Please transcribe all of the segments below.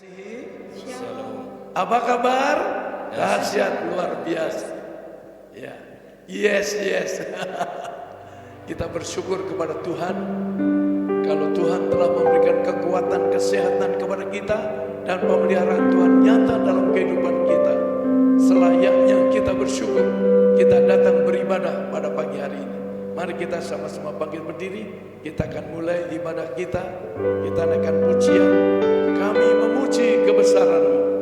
Shalom. Apa kabar? Dahsyat luar biasa. Ya, yes. Kita bersyukur kepada Tuhan. Kalau Tuhan telah memberikan kekuatan, kesehatan kepada kita dan pemeliharaan Tuhan nyata dalam kehidupan kita, selayaknya kita bersyukur. Kita datang beribadah pada pagi hari ini. Mari kita sama-sama bangkit berdiri. Kita akan mulai ibadah kita. Kita naikkan pujian. Kami memuji kebesaran-Mu.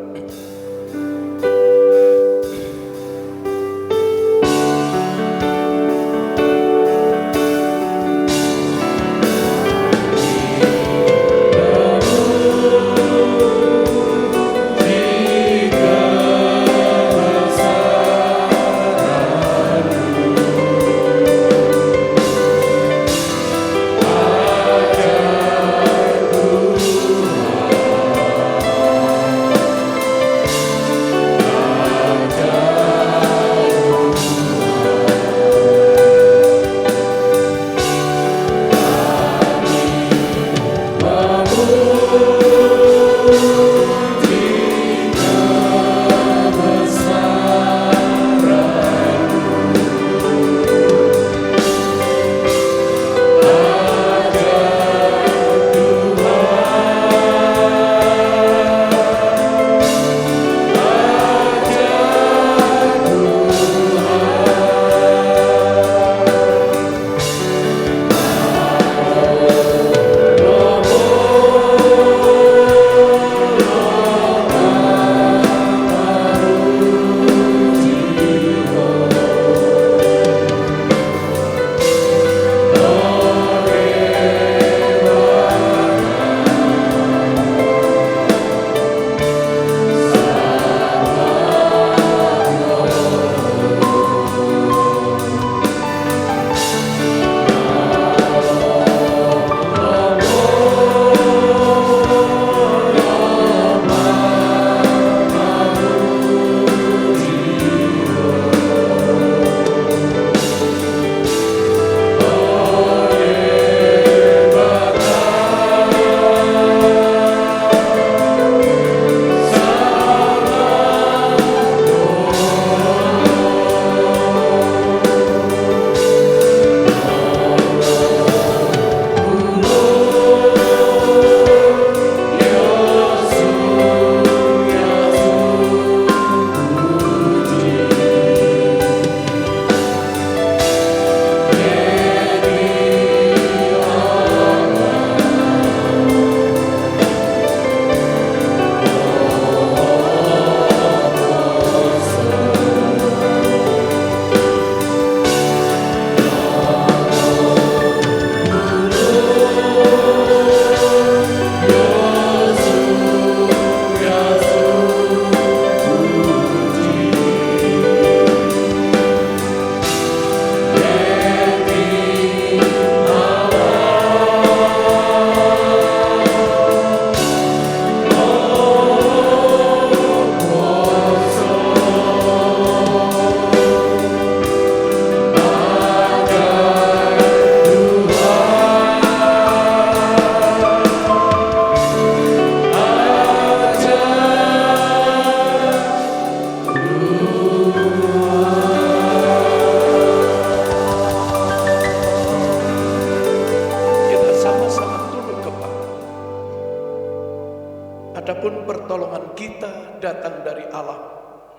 Adapun pertolongan kita datang dari Allah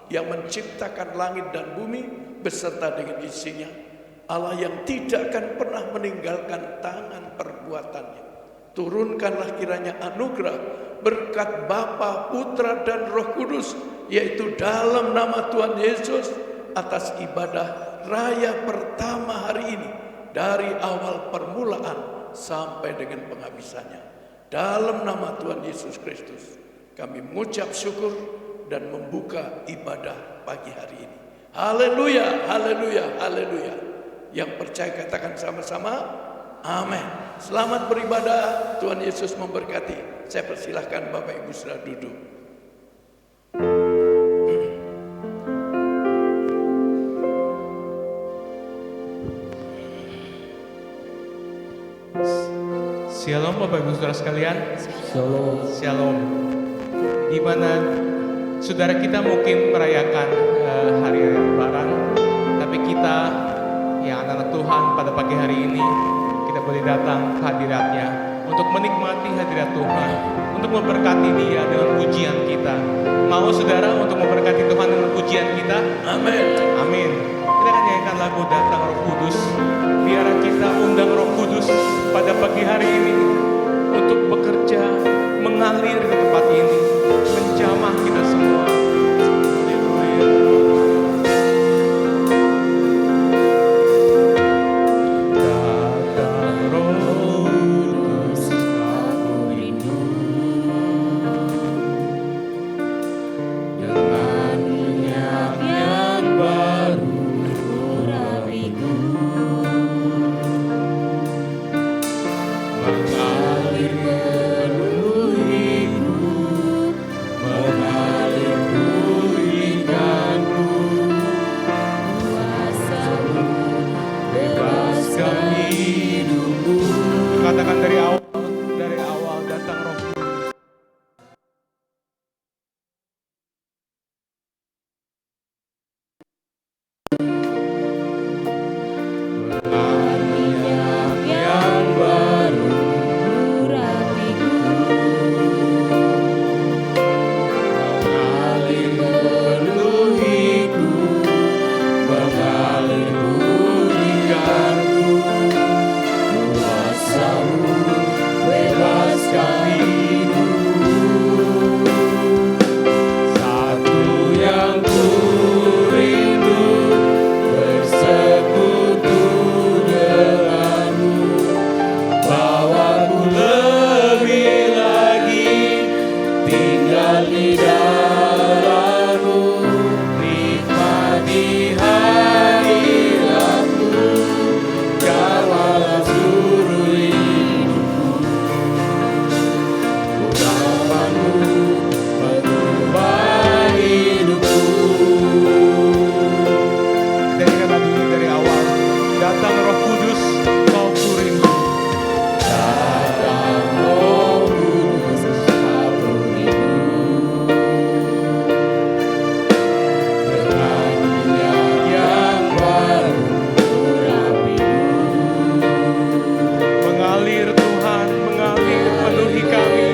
yang menciptakan langit dan bumi beserta dengan isinya. Allah yang tidak akan pernah meninggalkan tangan perbuatannya. Turunkanlah kiranya anugerah, berkat Bapa, Putra dan Roh Kudus, yaitu dalam nama Tuhan Yesus, atas ibadah raya pertama hari ini, dari awal permulaan sampai dengan penghabisannya. Dalam nama Tuhan Yesus Kristus, kami mengucap syukur dan membuka ibadah pagi hari ini. Haleluya, haleluya, haleluya. Yang percaya katakan sama-sama, amin. Selamat beribadah, Tuhan Yesus memberkati. Saya persilahkan Bapak Ibu sudah duduk. Shalom Bapak Ibu Saudara sekalian. Shalom. Shalom. di mana saudara kita mungkin merayakan hari Lebaran, tapi kita yang anak-anak Tuhan pada pagi hari ini kita boleh datang ke hadirat-Nya untuk menikmati hadirat Tuhan, untuk memberkati Dia dengan pujian kita. Mau saudara untuk memberkati Tuhan dengan pujian kita? Amin. Amin. Kita akan nyanyikan lagu Datang Roh Kudus. Biar kita undang Roh Kudus pada pagi hari ini untuk bekerja, mengalir ke tempat ini, menjamah kita semua. Katakan dari awal datang Roh Kudus. Yang baru rapiku, mengalir penuhiku, mengalir pulihkanku, kuasa-Mu bebaskan hidupku. Satu yang ku rindu, bersekutu denganmu, bawaku lebih lagi tinggal di dalammu, nikmati hadiratmu, kawalah seluruh hidupku. Urapanmu mengubah hidupku. Kita ingat lagu ini dari awal. Datang Roh Kudus, kau ku rindu. Datang Roh Kudus, aku rindu. Dengan minyak yang baru rapiku, Mengalir Tuhan, mengalir penuhi kami,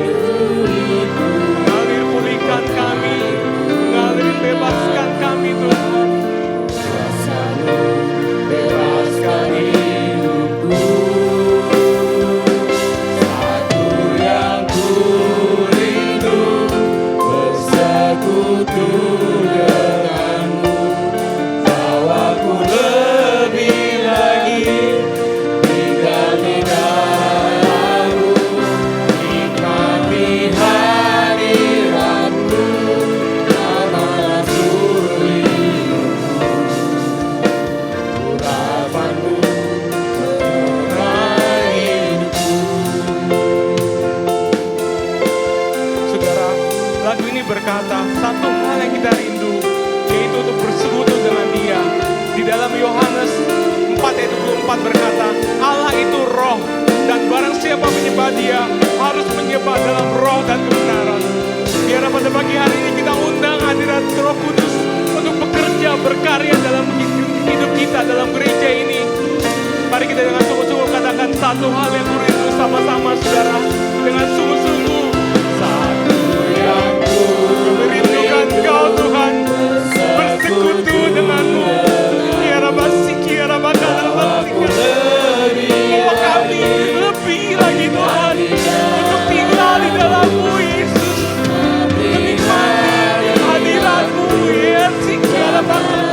mengalir pulihkan kami, mengalir bebaskan kami Tuhan. kuasa-Mu bebaskan hidupku. Satu yang ku rindu, bersekutu denganmu, bawaku lebih lagi tinggal di dalammu, nikmati hadiratmu, kawalah seluruh hidupku. Urapanmu mengubah hidupku. Saudara, lagu ini berkata satu hal yang kita rindu, yaitu untuk bersekutu dengan Dia. Di dalam Yohanes 4 ayat 24 berkata, Allah itu roh, dan barang siapa menyembah Dia harus menyembah dalam roh dan kebenaran. Biar pada pagi hari ini kita undang hadirat Roh Kudus untuk bekerja, berkarya dalam hidup kita, dalam gereja ini. Mari kita dengan sungguh-sungguh katakan satu hal yang ku rindu sama-sama saudara. Dengan sungguh-sungguh, Satu yang ku merindukan Kau Tuhan, bersekutu denganmu. Kiara basi, kiara bakal basi, bawa kami lebih lagi Tuhan, untuk tinggal di dalam-Mu Yesus, menikmati hadirat-Mu Yesus, kiara bakal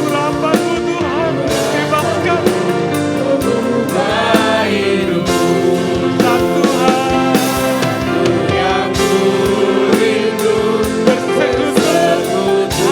urapan-Mu Tuhan, bebaskan mengubah hidupku. satu hal, Yang ku rindu, bersekutu, bersekutu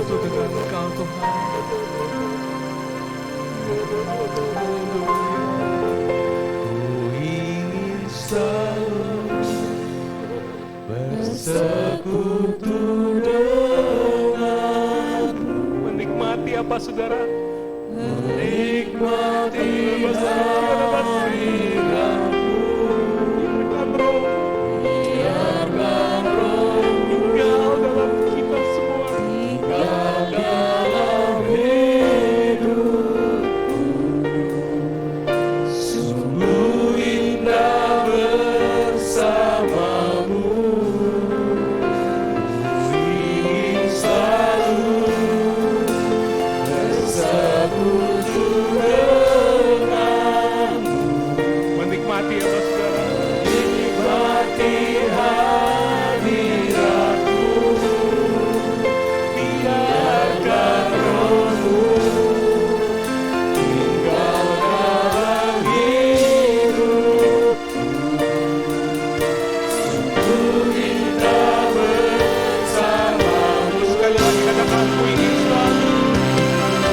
bersekutu dengan Engkau Tuhan. Ku ingin selalu bersekutu denganmu. Menikmati apa saudara? Menikmati hadiratmu. Biarkan roh tinggal dalam kita semua. Tinggal dalam hidupku. Sungguh indah bersamamu. Ku ingin selalu bersekutu denganmu. Menikmati apa saudara? Menikmati hadiratmu. Biarkan rohmu tinggal dalam hidupku. Sungguh indah bersamamu. Sekali lagi katakan, ku ingin selalu.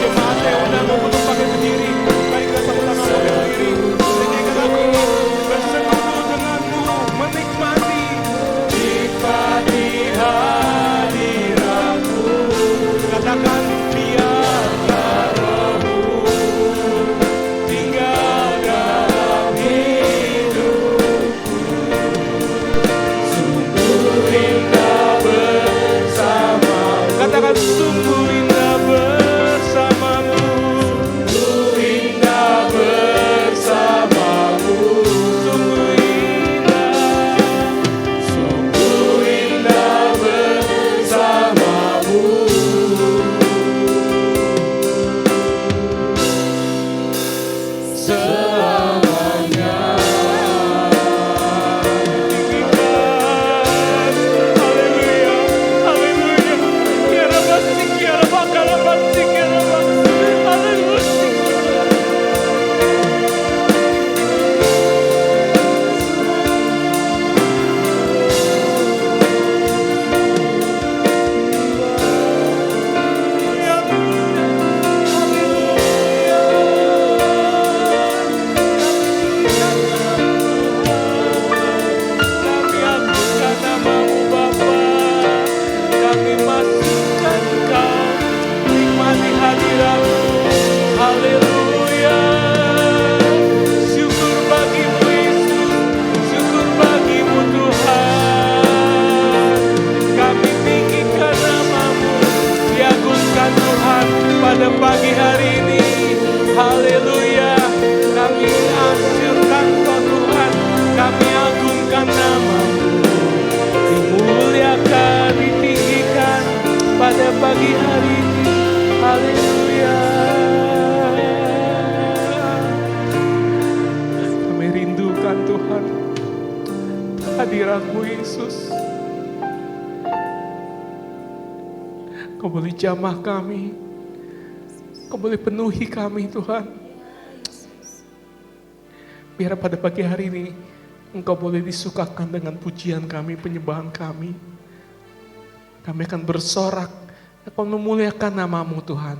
Jemaat yang undang untuk pakai berdiri. Mari kita sama-sama pakai berdiri. Nyanyikan lagu ini. Bersekutu denganmu, menikmati hadiratmu. Katakan, biarkan rohmu tinggal dalam hidupku. Sungguh indah bersamamu. Katakan, sungguh indah bersamamu. Sungguh indah bersamamu. Sungguh indah. Sungguh indah bersamamu. Selamanya. Haleluya, haleluya. Kiara basi, kiara bakala basi, kiara basi. Haleluya. Kami agungkan namamu Bapa. Kami masukkan Engkau, nikmati hadiratmu. Haleluya. Syukur bagimu Yesus, syukur bagimu Tuhan. Kami tinggikan namamu, diagungkan Tuhan pada pagi hari ini. Haleluya. Kami asyurkan Kau Tuhan, kami agungkan namamu. Dimuliakan, ditinggikan pada pagi hari ini. Haleluya. Kami rindukan Tuhan hadirat-Mu Yesus. Kau boleh jamah kami, Kau boleh penuhi kami Tuhan. Biar pada pagi hari ini Engkau boleh disukakan dengan pujian kami, penyembahan kami. Kami akan bersorak, akan memuliakan namamu Tuhan.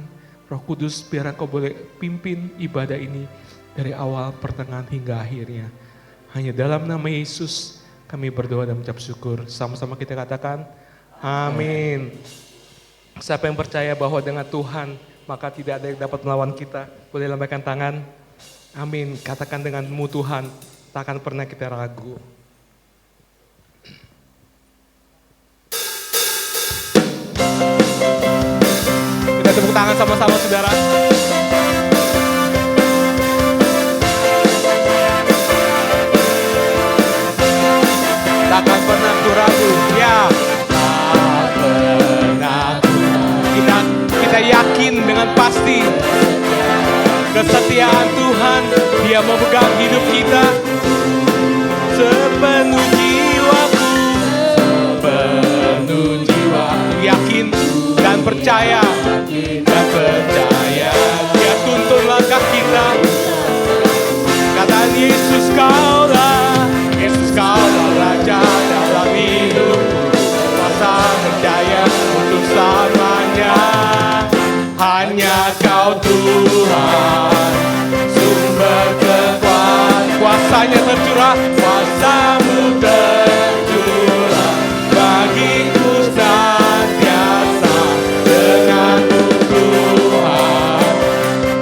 Roh Kudus, biar Engkau boleh pimpin ibadah ini dari awal, pertengahan hingga akhirnya. Hanya dalam nama Yesus kami berdoa dan mengucap syukur. Sama-sama kita katakan, amin. Siapa yang percaya bahwa dengan Tuhan maka tidak ada yang dapat melawan kita, boleh lambaikan tangan. Amin. Katakan denganmu Tuhan, tak akan pernah kita ragu. Kita tepuk tangan sama-sama saudara. Tak akan pernah ku ragu. Ya. Tak pernah ku ragu. Kita yakin dengan pasti kesetiaan Tuhan, Dia memegang hidup kita sepenuh jiwaku, sepenuh jiwa. Yakin dan percaya, Dia tuntun langkah kita. Kata Yesus kaulah, Yesus kaulah Raja dalam hidup, kuasa percaya untuk selamanya. selamanya. Hanya Kau Tuhan, sumber kekuatan. Kuasanya tercurah, kuasa-Mu tercurah bagiku senantiasa. Dengan-Mu Tuhan,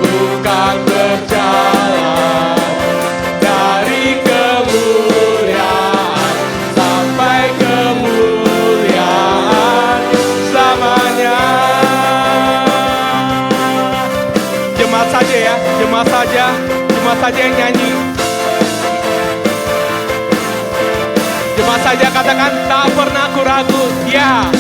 ku kan berjalan dari kemuliaan sampai kemuliaan selamanya. Jemaat saja ya, jemaat saja yang nyanyi. Jemaat saja katakan, tak pernah ku ragu. Ya.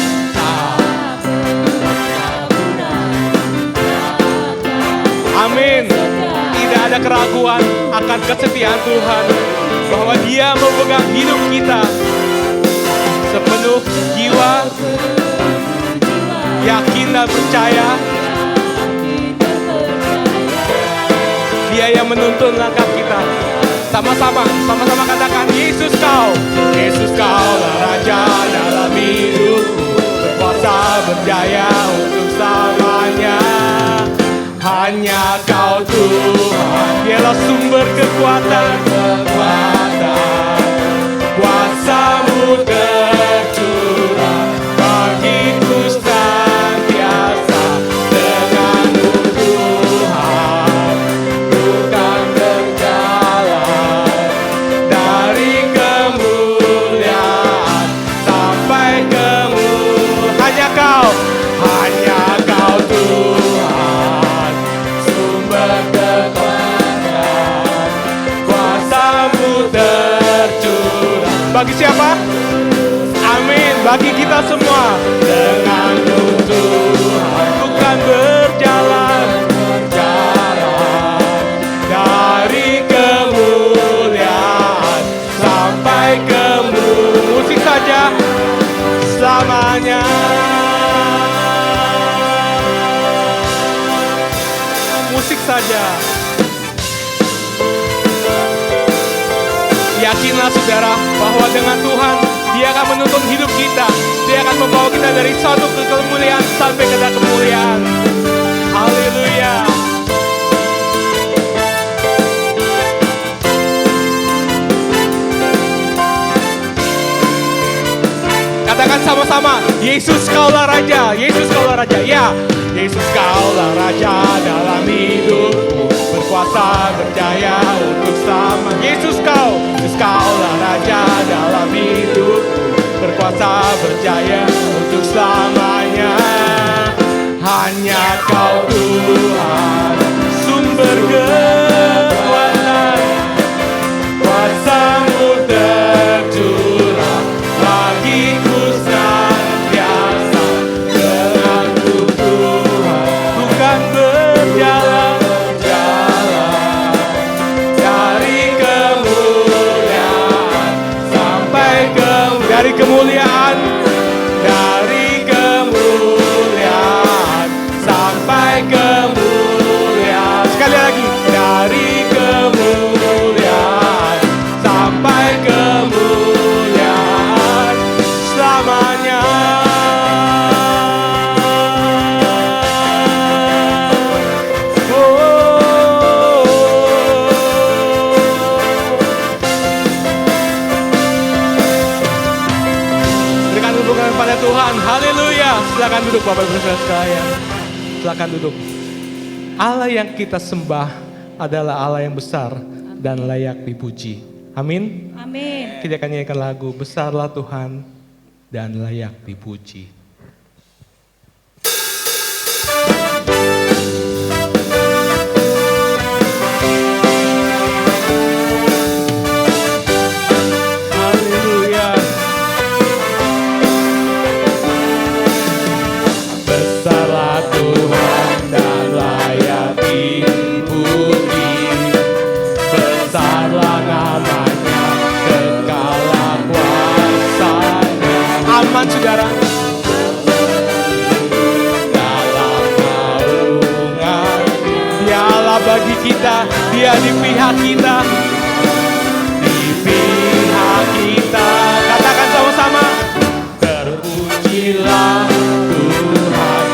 Amin. Tidak ada keraguan akan kesetiaan Tuhan, bahwa Dia memegang hidup kita sepenuh jiwa, yakin dan percaya. Dia yang menuntun langkah kita. Sama-sama katakan, Yesus Kau lah Raja dalam hidupku, berkuasa berjaya untuk selamanya. Hanya Kau Tuhan, Dialah sumber kekuatan. Kuasa-Mu tercurah bagiku senantiasa. Dengan-Mu Tuhan, ku kan berjalan dari kemuliaan sampai kemuliaan. Hanya Kau Tuhan, sumber kekuatan. Kuasa-Mu tercurah. Bagi siapa? Amin. Bagi kita semua. Dengan-Mu Tuhan, ku kan berjalan dari kemuliaan sampai kemuliaan. Musik saja selamanya. Musik saja. Yakinlah saudara, bahwa dengan Tuhan, Dia akan menuntun hidup kita. Dia akan membawa kita dari satu kemuliaan sampai ke kemuliaan. Haleluya. Katakan sama-sama, Yesus Kaulah Raja, Yesus Kaulah Raja. Ya, Yesus Kaulah Raja dalam hidupku, berkuasa berjaya untuk sama. Yesus Kaulah Raja dalam hidupku, berkuasa berjaya untuk selamanya. Hanya Kau Tuhan, sumber kekuatan. Kuasa-Mu tercurah bagiku senantiasa. Dengan-Mu Tuhan, ku kan berjalan dari kemuliaan sampai dari kemuliaan sampai kemuliaan. Sekali lagi, dari kemuliaan sampai kemuliaan selamanya. Berikan hubungan pada Tuhan. Haleluya. Silakan duduk Bapak Ibu Saudara sekalian. Silakan duduk. Allah yang kita sembah adalah Allah yang besar dan layak dipuji. Amin. Amin. Kita akan nyanyikan lagu Besarlah Tuhan dan layak dipuji. Haleluya. Besarlah Tuhan dan layak dipuji. Besarlah namanya, kekalah kuasanya. Aman saudara. Dalam naungan Dialah bagi kita, Dia di pihak kita. Di pihak kita. Katakan sama-sama. Terpujilah Tuhan.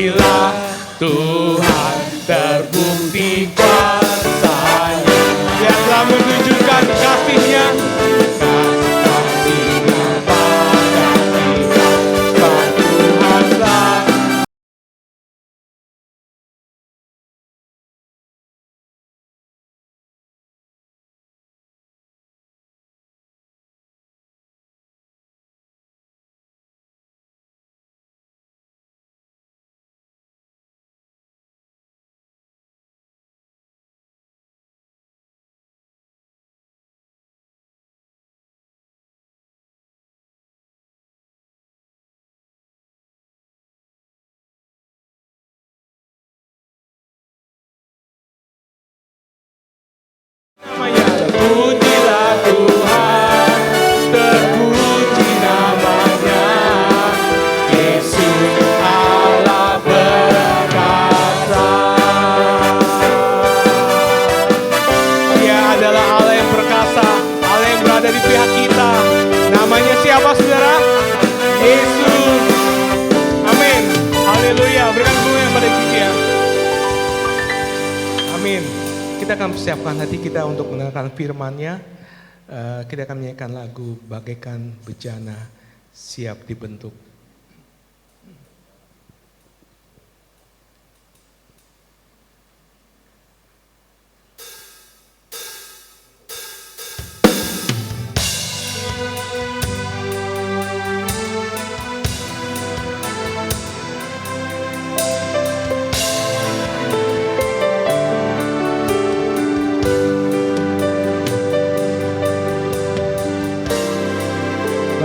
Pujilah Tuhan, terbukti kuasa-Nya. Dia telah menunjukkan kasih-Nya. Kasih-Nya pada kita, sebab Tuhan telah namanya. Pujilah Tuhan, terpuji namanya. Yesus Allah berkata, Dia adalah Allah yang perkasa, Allah yang berada di pihak kita. Namanya siapa, saudara? Yesus. Amin. Haleluya. Berikan bunga yang pada dia. Amin. Kita akan persiapkan hati kita untuk mendengarkan firman-Nya. Kita akan menyanyikan lagu Bagaikan Bejana Siap Dibentuk.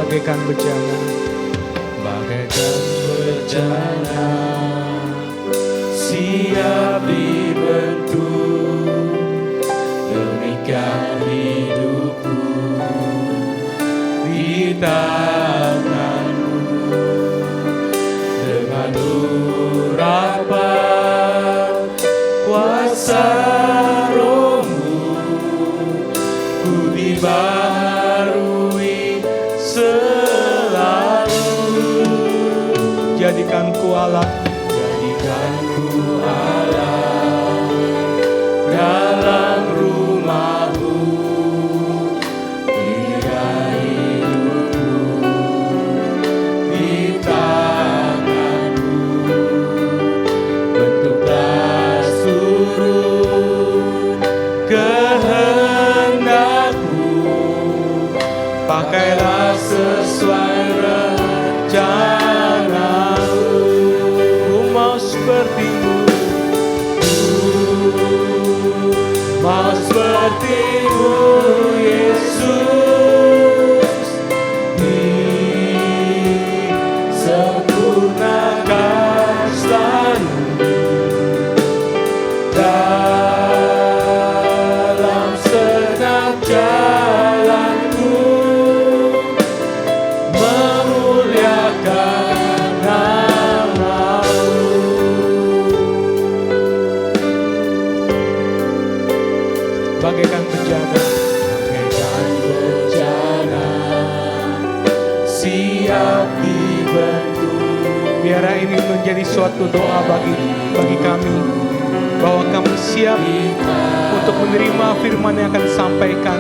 Bagaikan bejana, bagaikan bejana, siap dibentuk, demikian hidupku di tanganmu, dengan urapan kuasa Roh-Mu, ku dibaharui selalu. Jadikanku Allah, jadikanku Allah dalam rumah-Mu, biar hidupku di tangan-Mu, bentuklah seluruh kehendak-Mu, pakailah sesuai rencana-Mu. Ku mau seperti-Mu, mau seperti-Mu Yesus, disempurnakan selalu dalam segenap jalanku, memuliakan nama-Mu. Bagaikan bejana, bagaikan bejana, siap dibentuk. Biarlah ini menjadi suatu doa bagi kami, bahwa kami siap untuk menerima firman yang akan disampaikan.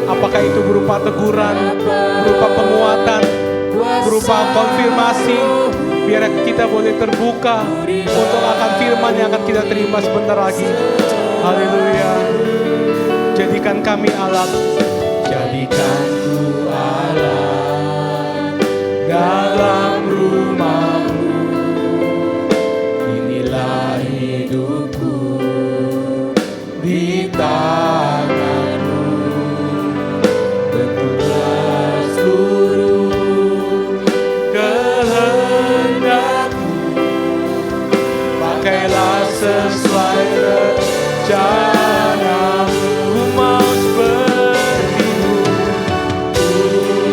Apakah itu berupa teguran, berupa penguatan, berupa konfirmasi. Biar kita boleh terbuka untuk akan firman yang akan kita terima sebentar lagi. Haleluya. Jadikan kami alat, jadikanku alat dalam rumah-Mu. Inilah hidupku di tangan-Mu, bentuklah seluruh kehendak-Mu, pakailah sesuai rencana-Mu. Ku mau seperti-Mu.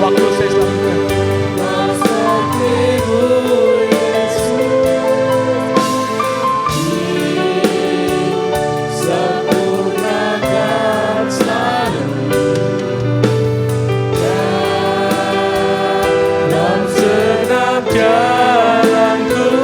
Waktu saya selanjutnya. Mau seperti-Mu Yesus, disempurnakan selalu dalam segenap jalanku,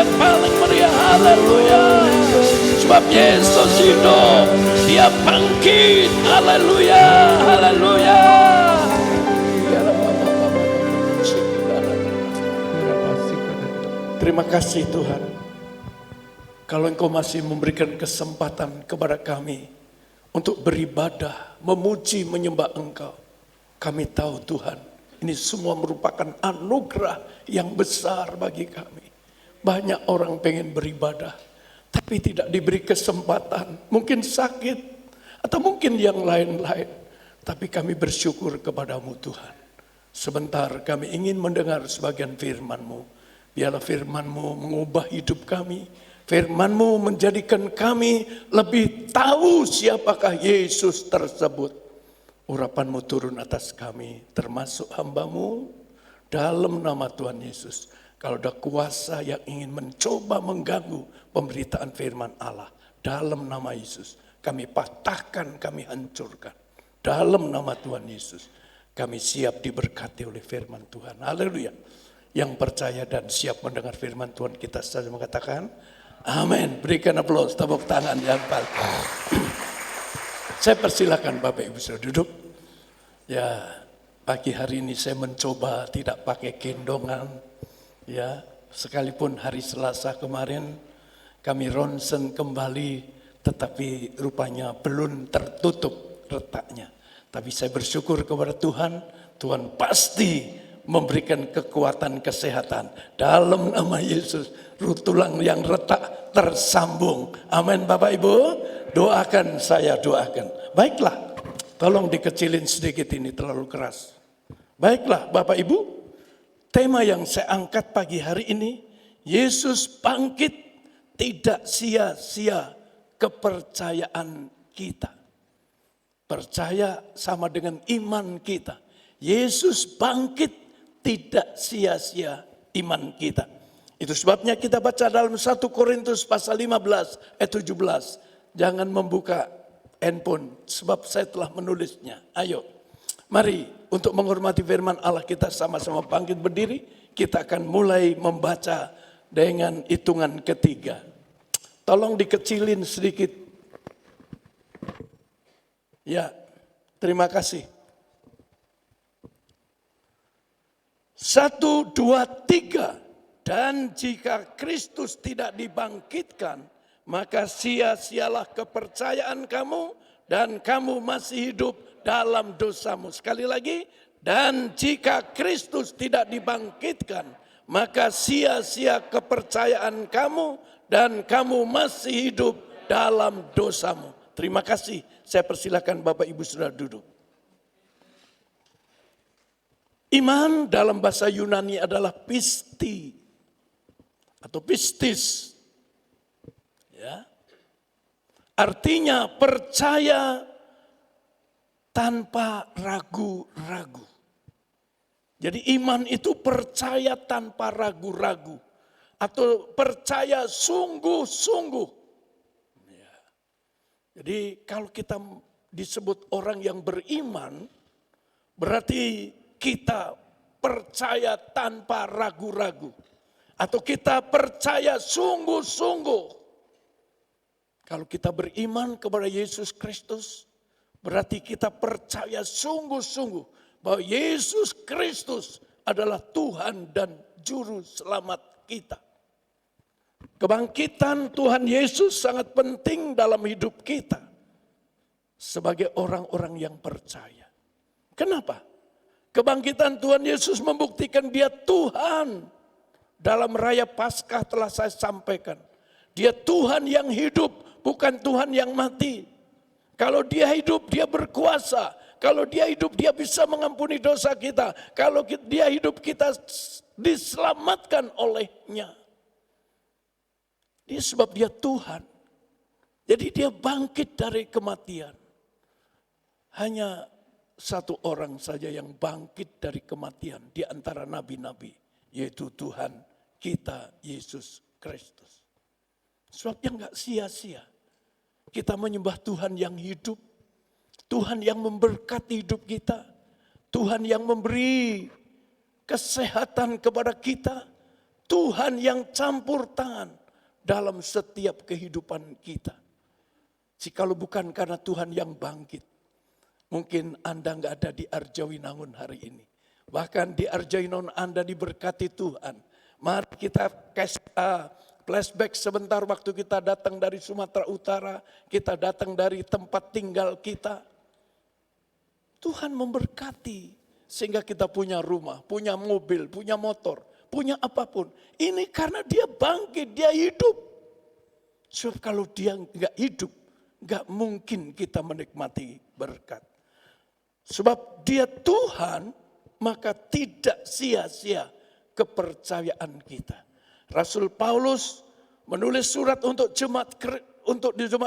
yang paling meriah. Haleluya. Sebab Yesus hidup, Dia bangkit. Haleluya, haleluya. Terima kasih Tuhan. Kalau Engkau masih memberikan kesempatan kepada kami untuk beribadah, memuji, menyembah Engkau. Kami tahu Tuhan, ini semua merupakan anugerah yang besar bagi kami. Banyak orang pengen beribadah, tapi tidak diberi kesempatan. Mungkin sakit, atau mungkin yang lain-lain. Tapi kami bersyukur kepadamu Tuhan. Sebentar kami ingin mendengar sebagian firman-Mu. Biarlah firman-Mu mengubah hidup kami. Firman-Mu menjadikan kami lebih tahu siapakah Yesus tersebut. Urapan-Mu turun atas kami, termasuk hamba-Mu, dalam nama Tuhan Yesus. Kalau ada kuasa yang ingin mencoba mengganggu pemberitaan firman Allah, dalam nama Yesus, kami patahkan, kami hancurkan. Dalam nama Tuhan Yesus, kami siap diberkati oleh firman Tuhan. Haleluya. Yang percaya dan siap mendengar firman Tuhan, kita saja mengatakan, amin. Berikan aplaus, tepuk tangan yang paling. Saya persilakan Bapak Ibu sudah duduk. Ya, pagi hari ini saya mencoba tidak pakai gendongan. Ya, sekalipun hari Selasa kemarin kami ronsen kembali, tetapi rupanya belum tertutup retaknya. Tapi saya bersyukur kepada Tuhan, Tuhan pasti memberikan kekuatan kesehatan. Dalam nama Yesus, tulang yang retak tersambung. Amin Bapak Ibu. Doakan, saya doakan. Baiklah, tolong dikecilin sedikit, ini terlalu keras. Baiklah Bapak Ibu, tema yang saya angkat pagi hari ini, Yesus bangkit, tidak sia-sia kepercayaan kita. Percaya sama dengan iman kita. Yesus bangkit, tidak sia-sia iman kita. Itu sebabnya kita baca dalam 1 Korintus pasal 15 ayat 17. Jangan membuka handphone sebab saya telah menulisnya. Ayo, mari untuk menghormati firman Allah kita sama-sama bangkit berdiri. Kita akan mulai membaca dengan hitungan ketiga. Tolong dikecilin sedikit. Ya, terima kasih. 1, 2, 3. Dan jika Kristus tidak dibangkitkan, maka sia-sialah kepercayaan kamu dan kamu masih hidup dalam dosamu. Sekali lagi, dan jika Kristus tidak dibangkitkan, maka sia-sia kepercayaan kamu dan kamu masih hidup dalam dosamu. Terima kasih. Saya persilakan Bapak Ibu sudah duduk. Iman dalam bahasa Yunani adalah pisti atau pistis. Ya. Artinya percaya tanpa ragu-ragu. Jadi iman itu percaya tanpa ragu-ragu atau percaya sungguh-sungguh. Ya. Jadi kalau kita disebut orang yang beriman, berarti kita percaya tanpa ragu-ragu. Atau kita percaya sungguh-sungguh. Kalau kita beriman kepada Yesus Kristus, berarti kita percaya sungguh-sungguh bahwa Yesus Kristus adalah Tuhan dan Juru Selamat kita. Kebangkitan Tuhan Yesus sangat penting dalam hidup kita sebagai orang-orang yang percaya. Kenapa? Kebangkitan Tuhan Yesus membuktikan Dia Tuhan. Dalam raya Paskah telah saya sampaikan. Dia Tuhan yang hidup, bukan Tuhan yang mati. Kalau Dia hidup, Dia berkuasa. Kalau Dia hidup, Dia bisa mengampuni dosa kita. Kalau Dia hidup, kita diselamatkan oleh-Nya. Dia sebab Dia Tuhan. Jadi Dia bangkit dari kematian. Hanya satu orang saja yang bangkit dari kematian di antara nabi-nabi, yaitu Tuhan kita Yesus Kristus. Sebabnya enggak sia-sia kita menyembah Tuhan yang hidup, Tuhan yang memberkati hidup kita, Tuhan yang memberi kesehatan kepada kita, Tuhan yang campur tangan dalam setiap kehidupan kita. Jikalau bukan karena Tuhan yang bangkit, mungkin Anda nggak ada di Arjawinangun hari ini. Bahkan di Arjawinangun Anda diberkati Tuhan. Mari kita flashback sebentar waktu kita datang dari Sumatera Utara, kita datang dari tempat tinggal kita. Tuhan memberkati sehingga kita punya rumah, punya mobil, punya motor, punya apapun. Ini karena dia bangkit, dia hidup. Sebab kalau dia nggak hidup, nggak mungkin kita menikmati berkat. Sebab dia Tuhan, maka tidak sia-sia kepercayaan kita. Rasul Paulus menulis surat untuk jemaat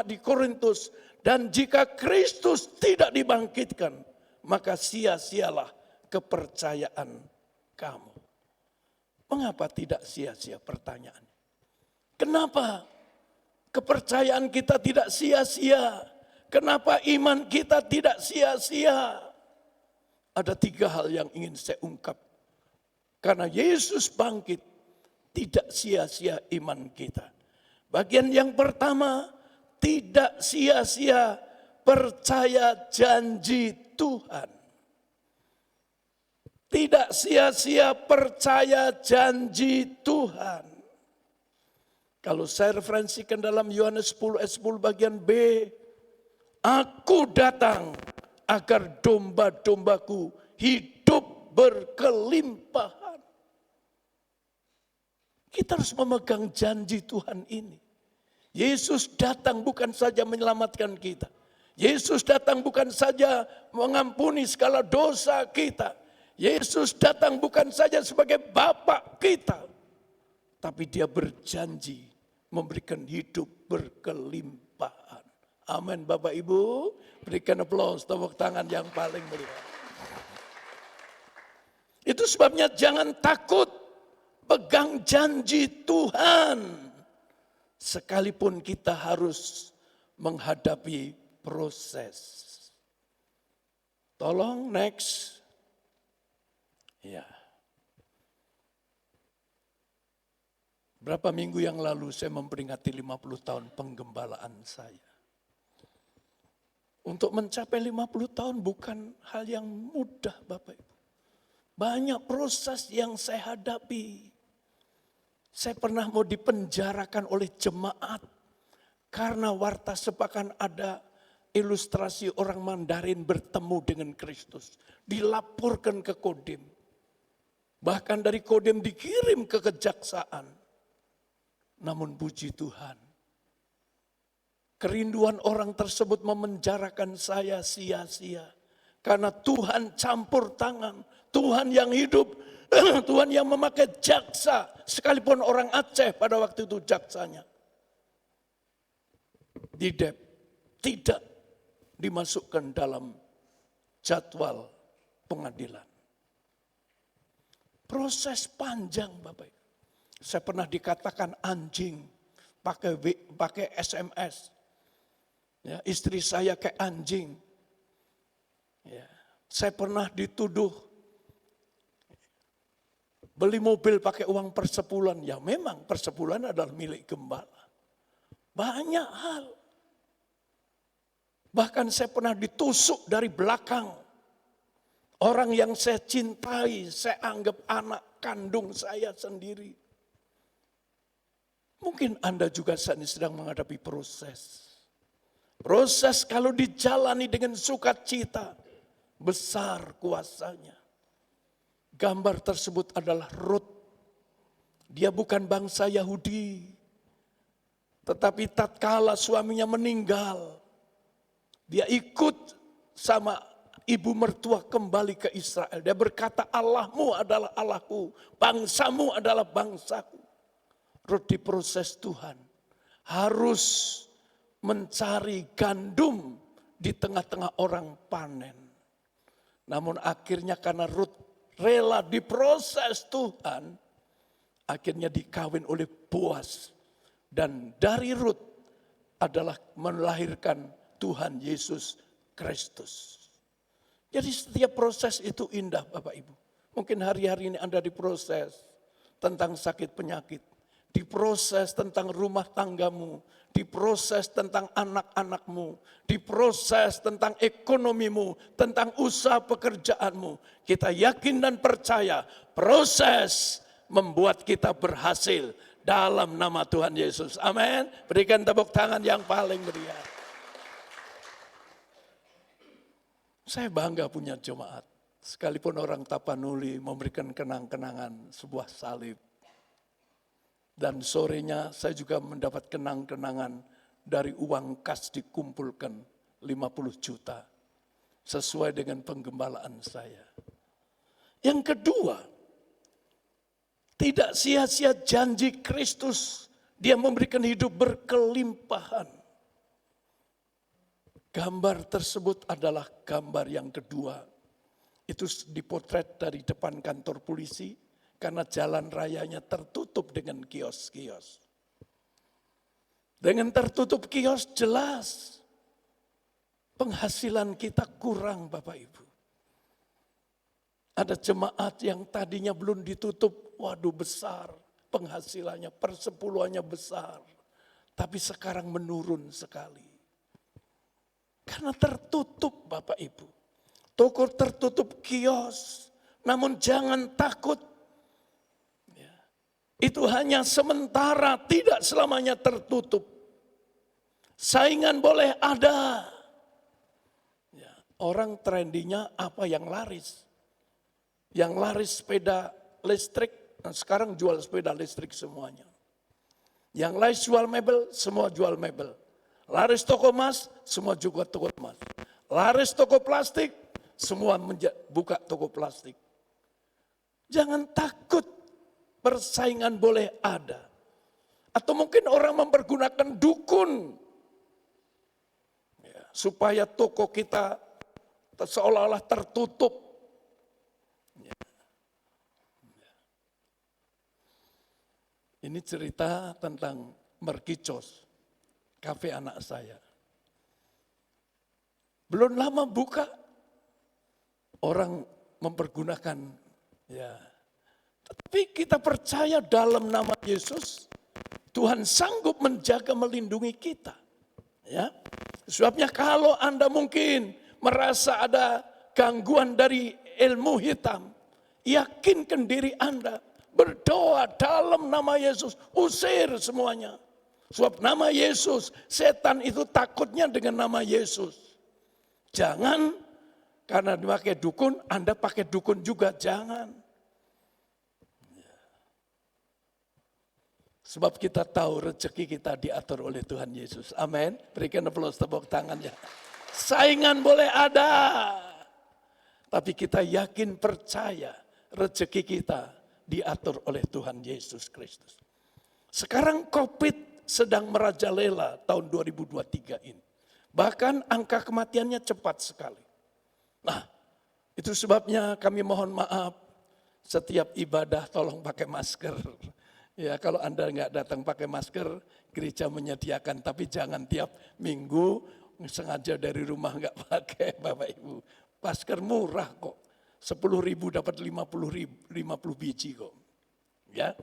di Korintus, dan jika Kristus tidak dibangkitkan, maka sia-sialah kepercayaan kamu. Mengapa tidak sia-sia? Pertanyaan. Kenapa kepercayaan kita tidak sia-sia? Kenapa iman kita tidak sia-sia? Ada 3 hal yang ingin saya ungkap. Karena Yesus bangkit, tidak sia-sia iman kita. Bagian yang pertama, tidak sia-sia percaya janji Tuhan. Tidak sia-sia percaya janji Tuhan. Kalau saya referensikan dalam Yohanes 10 ayat 10 bagian B, aku datang agar domba-dombaku hidup berkelimpahan. Kita harus memegang janji Tuhan ini. Yesus datang bukan saja menyelamatkan kita. Yesus datang bukan saja mengampuni segala dosa kita. Yesus datang bukan saja sebagai Bapa kita. Tapi dia berjanji memberikan hidup berkelimpahan. Amin Bapak Ibu. Berikan aplaus, tepuk tangan yang paling meriah. Itu sebabnya jangan takut. Pegang janji Tuhan. Sekalipun kita harus menghadapi proses. Tolong next. Ya. Berapa minggu yang lalu saya memperingati 50 tahun penggembalaan saya. Untuk mencapai 50 tahun bukan hal yang mudah Bapak Ibu. Banyak proses yang saya hadapi. Saya pernah mau dipenjarakan oleh jemaat karena warta sepakan ada ilustrasi orang Mandarin bertemu dengan Kristus. Dilaporkan ke Kodim. Bahkan dari Kodim dikirim ke kejaksaan. Namun puji Tuhan, kerinduan orang tersebut memenjarakan saya sia-sia. Karena Tuhan campur tangan, Tuhan yang hidup, Tuhan yang memakai jaksa, sekalipun orang Aceh pada waktu itu jaksanya. Tidak dimasukkan dalam jadwal pengadilan. Proses panjang Bapak. Saya pernah dikatakan anjing, pakai SMS. Ya, istri saya kayak anjing. Ya, saya pernah dituduh beli mobil pakai uang persepulan. Ya memang persepulan adalah milik gembala. Banyak hal. Bahkan saya pernah ditusuk dari belakang. Orang yang saya cintai, saya anggap anak kandung saya sendiri. Mungkin Anda juga saat ini sedang menghadapi proses. Proses kalau dijalani dengan sukacita, besar kuasanya. Gambar tersebut adalah Rut. Dia bukan bangsa Yahudi. Tetapi tatkala suaminya meninggal, dia ikut sama ibu mertua kembali ke Israel. Dia berkata, Allahmu adalah Allahku, bangsamu adalah bangsaku. Rut diproses Tuhan. Harus mencari gandum di tengah-tengah orang panen. Namun akhirnya karena Rut rela diproses Tuhan, akhirnya dikawin oleh Boas. Dan dari Rut adalah melahirkan Tuhan Yesus Kristus. Jadi setiap proses itu indah Bapak Ibu. Mungkin hari-hari ini Anda diproses. tentang sakit penyakit, diproses tentang rumah tanggamu, diproses tentang anak-anakmu, diproses tentang ekonomimu, tentang usaha pekerjaanmu. Kita yakin dan percaya proses membuat kita berhasil dalam nama Tuhan Yesus. Amin. Berikan tepuk tangan yang paling meriah. Saya bangga punya jemaat. Sekalipun orang Tapanuli memberikan kenang-kenangan sebuah salib. Dan sorenya saya juga mendapat kenang-kenangan dari uang kas dikumpulkan 50 juta. Sesuai dengan penggembalaan saya. Yang kedua, tidak sia-sia janji Kristus. Dia memberikan hidup berkelimpahan. Gambar tersebut adalah gambar yang kedua. Itu dipotret dari depan kantor polisi karena jalan rayanya tertutup dengan kios-kios. Dengan tertutup kios jelas penghasilan kita kurang Bapak Ibu. Ada jemaat yang tadinya belum ditutup, waduh besar penghasilannya, persepuluhannya besar. Tapi sekarang menurun sekali. Karena tertutup Bapak Ibu. Toko tertutup, kios, namun jangan takut. Ya. Itu hanya sementara, tidak selamanya tertutup. Saingan boleh ada. Ya. Orang trendinya apa yang laris? Yang laris sepeda listrik, nah sekarang jual sepeda listrik semuanya. Yang laris jual mebel, semua jual mebel. Laris toko emas, semua juga toko emas. Laris toko plastik, semua buka toko plastik. Jangan takut, persaingan boleh ada. Atau mungkin orang mempergunakan dukun. Ya, supaya toko kita seolah-olah tertutup. Ya. Ya. Ini cerita tentang Merkicos, kafe anak saya. Belum lama buka, orang mempergunakan, ya. Tapi kita percaya dalam nama Yesus, Tuhan sanggup menjaga, melindungi kita. Ya. Sebabnya kalau Anda mungkin merasa ada gangguan dari ilmu hitam, yakinkan diri Anda, berdoa dalam nama Yesus, usir semuanya. Sebab nama Yesus, setan itu takutnya dengan nama Yesus. Jangan karena dipakai dukun, Anda pakai dukun juga, jangan. Sebab kita tahu rezeki kita diatur oleh Tuhan Yesus. Amin. Berikan aplaus tepuk tangannya. Saingan boleh ada. Tapi kita yakin percaya rezeki kita diatur oleh Tuhan Yesus Kristus. Sekarang COVID sedang merajalela tahun 2023 ini. Bahkan angka kematiannya cepat sekali. Nah, itu sebabnya kami mohon maaf, setiap ibadah tolong pakai masker. Ya, kalau Anda nggak datang pakai masker, gereja menyediakan, tapi jangan tiap minggu sengaja dari rumah nggak pakai, Bapak Ibu. Masker murah kok, 10.000 dapat 50 biji kok. Ya,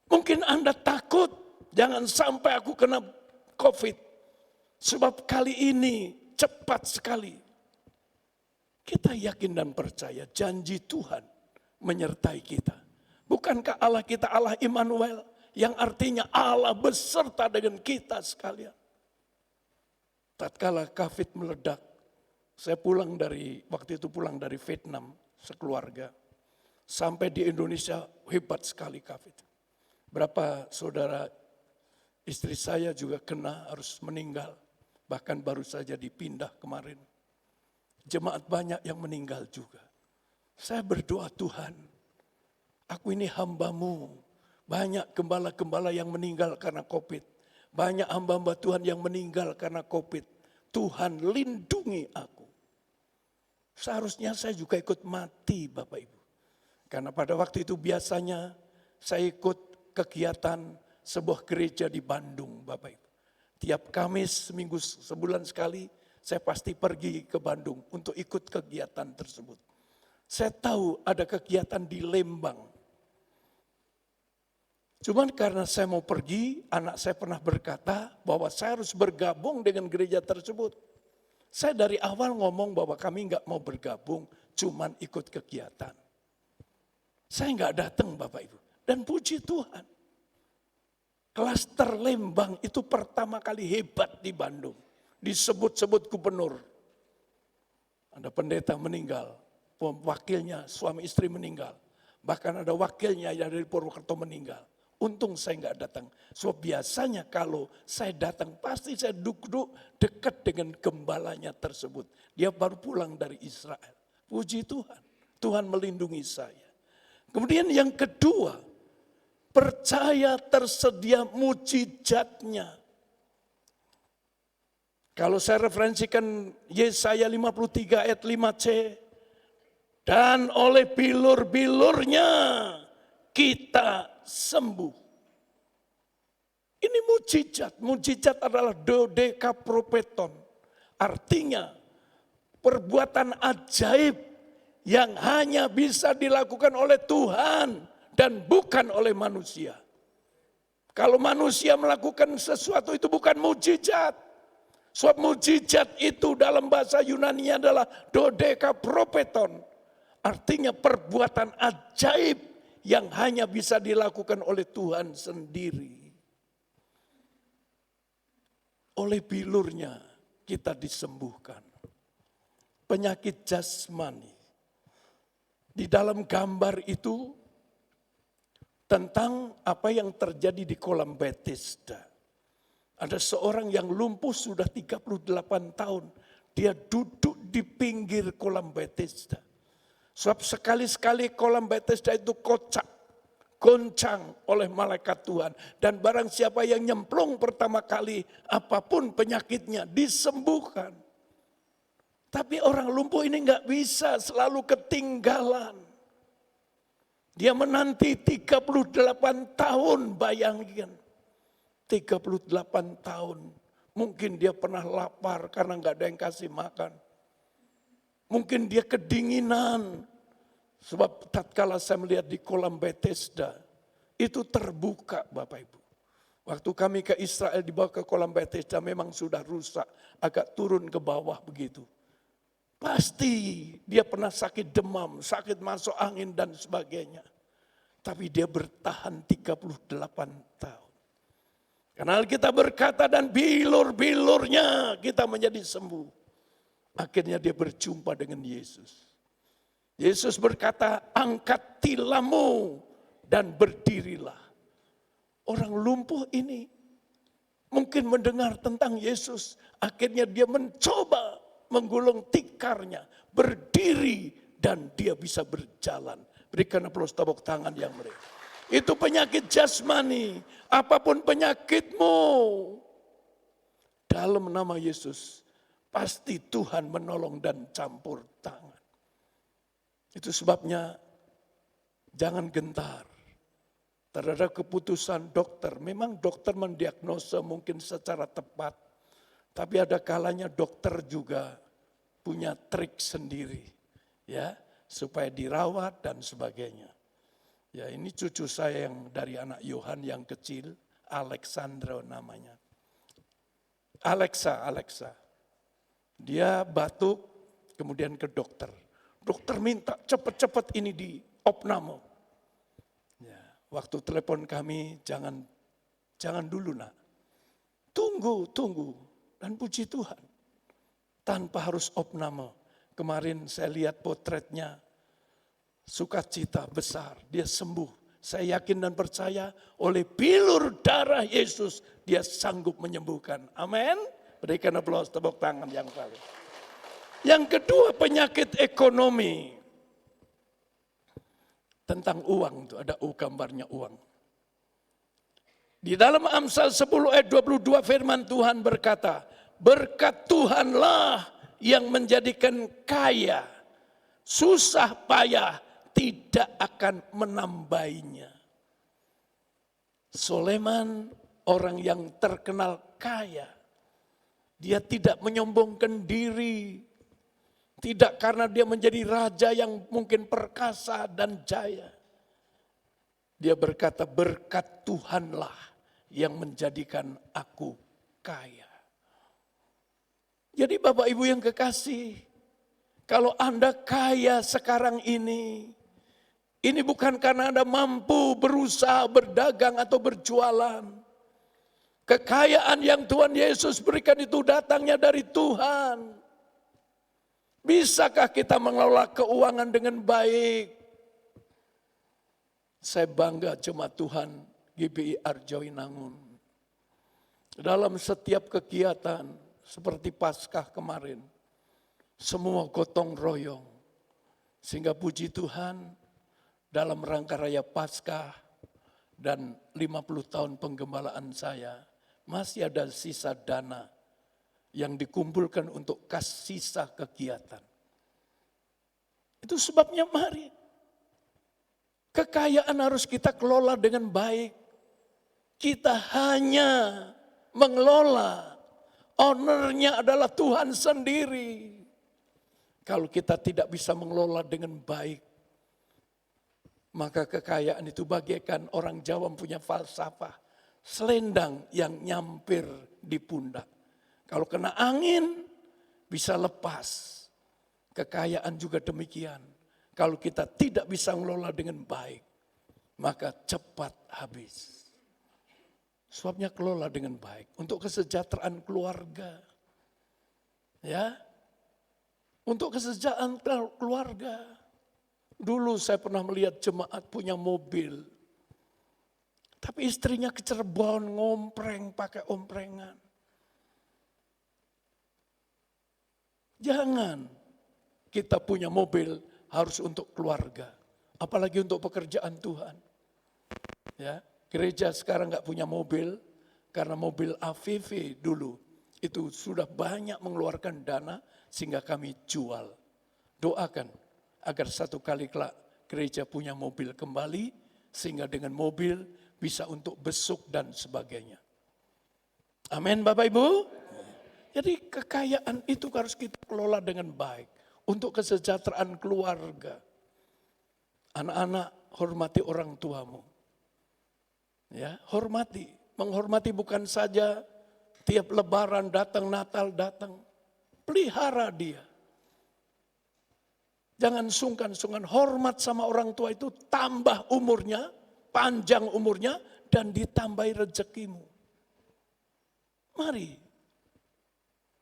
mungkin Anda takut, jangan sampai aku kena COVID. Sebab kali ini cepat sekali. Kita yakin dan percaya janji Tuhan menyertai kita. Bukankah Allah kita Allah Immanuel yang artinya Allah beserta dengan kita sekalian. Tatkala COVID meledak, saya waktu itu pulang dari Vietnam sekeluarga. Sampai di Indonesia hebat sekali COVID. Berapa saudara istri saya juga kena harus meninggal. Bahkan baru saja dipindah kemarin. Jemaat banyak yang meninggal juga. Saya berdoa, Tuhan, aku ini hamba-Mu. Banyak gembala-gembala yang meninggal karena COVID. Banyak hamba-hamba Tuhan yang meninggal karena COVID. Tuhan lindungi aku. Seharusnya saya juga ikut mati Bapak Ibu. Karena pada waktu itu biasanya saya ikut kegiatan sebuah gereja di Bandung Bapak Ibu. Tiap Kamis seminggu sebulan sekali saya pasti pergi ke Bandung untuk ikut kegiatan tersebut. Saya tahu ada kegiatan di Lembang. Cuman karena saya mau pergi, anak saya pernah berkata bahwa saya harus bergabung dengan gereja tersebut. Saya dari awal ngomong bahwa kami nggak mau bergabung, cuman ikut kegiatan. Saya nggak datang Bapak Ibu. Dan puji Tuhan, klaster Lembang itu pertama kali hebat di Bandung. Disebut-sebut gubernur. Ada pendeta meninggal, wakilnya suami istri meninggal. Bahkan ada wakilnya yang dari Purwokerto meninggal. Untung saya nggak datang. So biasanya kalau saya datang pasti saya duduk dekat dengan gembalanya tersebut. Dia baru pulang dari Israel. Puji Tuhan. Tuhan melindungi saya. Kemudian yang kedua, percaya tersedia mujizatnya. Kalau saya referensikan Yesaya 53 ayat 5c. Dan oleh bilur-bilurnya kita sembuh. Ini mujizat. Mujizat adalah dodekapropeton. Artinya perbuatan ajaib yang hanya bisa dilakukan oleh Tuhan dan bukan oleh manusia. Kalau manusia melakukan sesuatu itu bukan mujizat. Sebab mujizat itu dalam bahasa Yunani adalah dodekapropeton. Artinya perbuatan ajaib yang hanya bisa dilakukan oleh Tuhan sendiri. Oleh bilurnya kita disembuhkan. Penyakit jasmani. Di dalam gambar itu tentang apa yang terjadi di kolam Bethesda. Ada seorang yang lumpuh sudah 38 tahun. Dia duduk di pinggir kolam Bethesda. Sebab sekali-sekali kolam Bethesda itu kocak, goncang oleh malaikat Tuhan. Dan barang siapa yang nyemplung pertama kali, apapun penyakitnya, disembuhkan. Tapi orang lumpuh ini nggak bisa selalu ketinggalan. Dia menanti 38 tahun, bayangin. 38 tahun. Mungkin dia pernah lapar karena nggak ada yang kasih makan. Mungkin dia kedinginan. Sebab tatkala saya melihat di kolam Bethesda, itu terbuka Bapak Ibu. Waktu kami ke Israel dibawa ke kolam Bethesda memang sudah rusak. Agak turun ke bawah begitu. Pasti dia pernah sakit demam, sakit masuk angin dan sebagainya. Tapi dia bertahan 38 tahun. Karena kita berkata dan bilur-bilurnya kita menjadi sembuh. Akhirnya dia berjumpa dengan Yesus. Yesus berkata, angkat tilammu dan berdirilah. Orang lumpuh ini mungkin mendengar tentang Yesus. Akhirnya dia mencoba menggulung tikarnya, berdiri dan dia bisa berjalan. Berikan aplaus tepuk tangan yang meriah. Itu penyakit jasmani, apapun penyakitmu. Dalam nama Yesus, pasti Tuhan menolong dan campur tangan. Itu sebabnya jangan gentar terhadap keputusan dokter. Memang dokter mendiagnosa mungkin secara tepat. Tapi ada kalanya dokter juga punya trik sendiri. Ya, supaya dirawat dan sebagainya. Ya, ini cucu saya yang dari anak Yohan yang kecil, Alexandra namanya. Alexa. Dia batuk, kemudian ke dokter. Dokter minta cepat-cepat ini di opname. Ya, waktu telepon kami, jangan dulu nak. Tunggu. Dan puji Tuhan, tanpa harus opname. Kemarin saya lihat potretnya, sukacita besar, dia sembuh. Saya yakin dan percaya oleh bilur darah Yesus, dia sanggup menyembuhkan. Amin. Berikan aplaus tepuk tangan yang paling. Yang kedua penyakit ekonomi. Tentang uang, itu ada gambarnya uang. Di dalam Amsal 10 ayat 22 firman Tuhan berkata, berkat Tuhanlah yang menjadikan kaya, susah payah tidak akan menambahinya. Soleman orang yang terkenal kaya, dia tidak menyombongkan diri, tidak karena dia menjadi raja yang mungkin perkasa dan jaya. Dia berkata, berkat Tuhanlah yang menjadikan aku kaya. Jadi Bapak Ibu yang kekasih, kalau Anda kaya sekarang ini bukan karena Anda mampu berusaha, berdagang atau berjualan. Kekayaan yang Tuhan Yesus berikan itu datangnya dari Tuhan. Bisakah kita mengelola keuangan dengan baik? Saya bangga jemaat Tuhan GBI Arjawinangun. Dalam setiap kegiatan seperti Paskah kemarin, semua gotong royong. Sehingga puji Tuhan dalam rangka raya Paskah dan 50 tahun penggembalaan saya, masih ada sisa dana yang dikumpulkan untuk kas sisa kegiatan. Itu sebabnya mari. Kekayaan harus kita kelola dengan baik. Kita hanya mengelola. Ownernya adalah Tuhan sendiri. Kalau kita tidak bisa mengelola dengan baik, maka kekayaan itu bagaikan orang Jawa punya falsafah. Selendang yang nyampir di pundak. Kalau kena angin bisa lepas. Kekayaan juga demikian. Kalau kita tidak bisa mengelola dengan baik, maka cepat habis. Sebabnya kelola dengan baik. Untuk kesejahteraan keluarga. Ya. Untuk kesejahteraan keluarga. Dulu saya pernah melihat jemaat punya mobil. Tapi istrinya ke Cirebon, ngompreng, pakai omprengan. Jangan kita punya mobil harus untuk keluarga. Apalagi untuk pekerjaan Tuhan. Ya, gereja sekarang nggak punya mobil, karena mobil AVV dulu itu sudah banyak mengeluarkan dana sehingga kami jual. Doakan agar satu kali kelak gereja punya mobil kembali, sehingga dengan mobil bisa untuk besuk dan sebagainya. Amin Bapak Ibu. Jadi kekayaan itu harus kita kelola dengan baik. Untuk kesejahteraan keluarga. Anak-anak, hormati orang tuamu. Ya, hormati. Menghormati bukan saja tiap lebaran datang, Natal datang. Pelihara dia. Jangan sungkan-sungkan, hormat sama orang tua itu tambah umurnya, panjang umurnya, dan ditambahi rezekimu. Mari.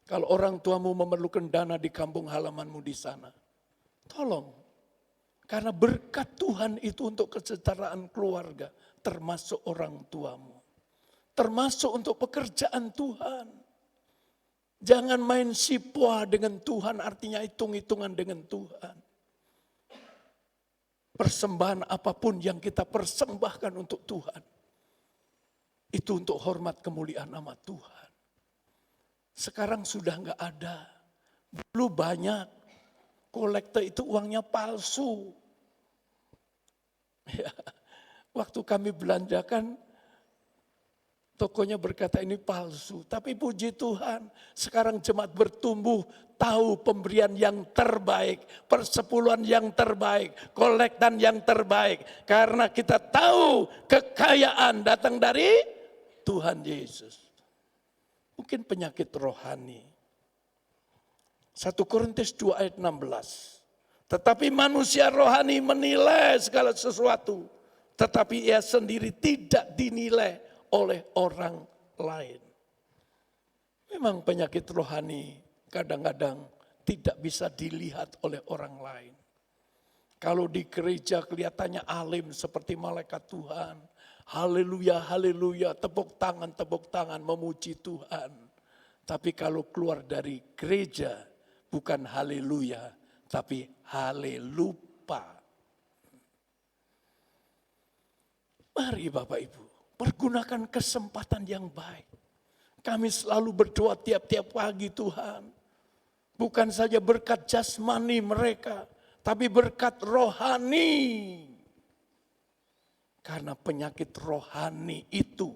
Kalau orang tuamu memerlukan dana di kampung halamanmu di sana, tolong. Karena berkat Tuhan itu untuk kesejahteraan keluarga, termasuk orang tuamu. Termasuk untuk pekerjaan Tuhan. Jangan main sipwa dengan Tuhan, artinya hitung-hitungan dengan Tuhan. Persembahan apapun yang kita persembahkan untuk Tuhan, itu untuk hormat kemuliaan nama Tuhan. Sekarang sudah enggak ada. Dulu banyak. Kolektor itu uangnya palsu. Ya, waktu kami belanjakan, tokonya berkata ini palsu. Tapi puji Tuhan, sekarang jemaat bertumbuh, tahu pemberian yang terbaik, persepuluhan yang terbaik, kolektan yang terbaik. Karena kita tahu kekayaan datang dari Tuhan Yesus. Mungkin penyakit rohani. 1 Korintus 2 ayat 16. Tetapi manusia rohani menilai segala sesuatu. Tetapi ia sendiri tidak dinilai oleh orang lain. Memang penyakit rohani kadang-kadang tidak bisa dilihat oleh orang lain. Kalau di gereja kelihatannya alim seperti malaikat Tuhan. Haleluya, haleluya, tepuk tangan memuji Tuhan. Tapi kalau keluar dari gereja, bukan haleluya, tapi halelupa. Mari Bapak Ibu, pergunakan kesempatan yang baik. Kami selalu berdoa tiap-tiap pagi Tuhan. Bukan saja berkat jasmani mereka, tapi berkat rohani. Karena penyakit rohani itu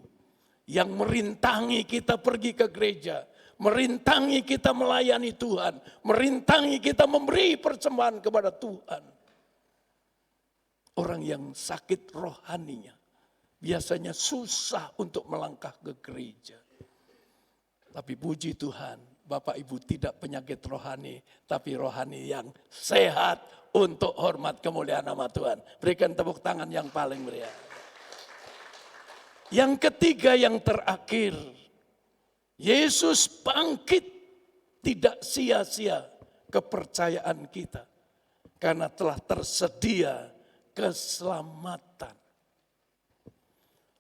yang merintangi kita pergi ke gereja. Merintangi kita melayani Tuhan. Merintangi kita memberi persembahan kepada Tuhan. Orang yang sakit rohaninya biasanya susah untuk melangkah ke gereja. Tapi puji Tuhan, Bapak Ibu tidak penyakit rohani, tapi rohani yang sehat untuk hormat kemuliaan nama Tuhan. Berikan tepuk tangan yang paling meriah. Yang ketiga, yang terakhir, Yesus bangkit, tidak sia-sia kepercayaan kita. Karena telah tersedia keselamatan.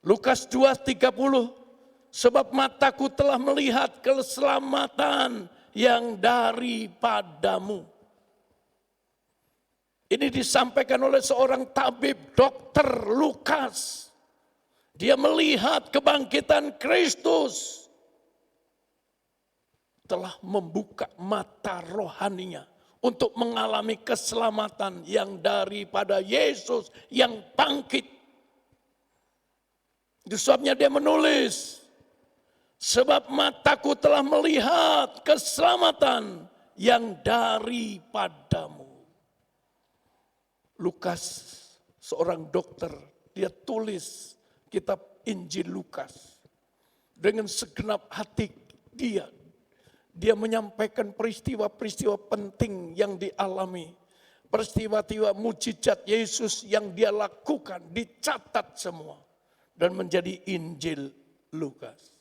Lukas 2:30, sebab mataku telah melihat keselamatan yang daripadamu. Ini disampaikan oleh seorang tabib, Dokter Lukas. Dia melihat kebangkitan Kristus telah membuka mata rohaninya untuk mengalami keselamatan yang daripada Yesus yang bangkit. Itu sebabnya dia menulis, sebab mataku telah melihat keselamatan yang daripadamu. Lukas, seorang dokter, dia tulis kitab Injil Lukas dengan segenap hati dia. Dia menyampaikan peristiwa-peristiwa penting yang dialami. Peristiwa-peristiwa mujizat Yesus yang dia lakukan dicatat semua. Dan menjadi Injil Lukas.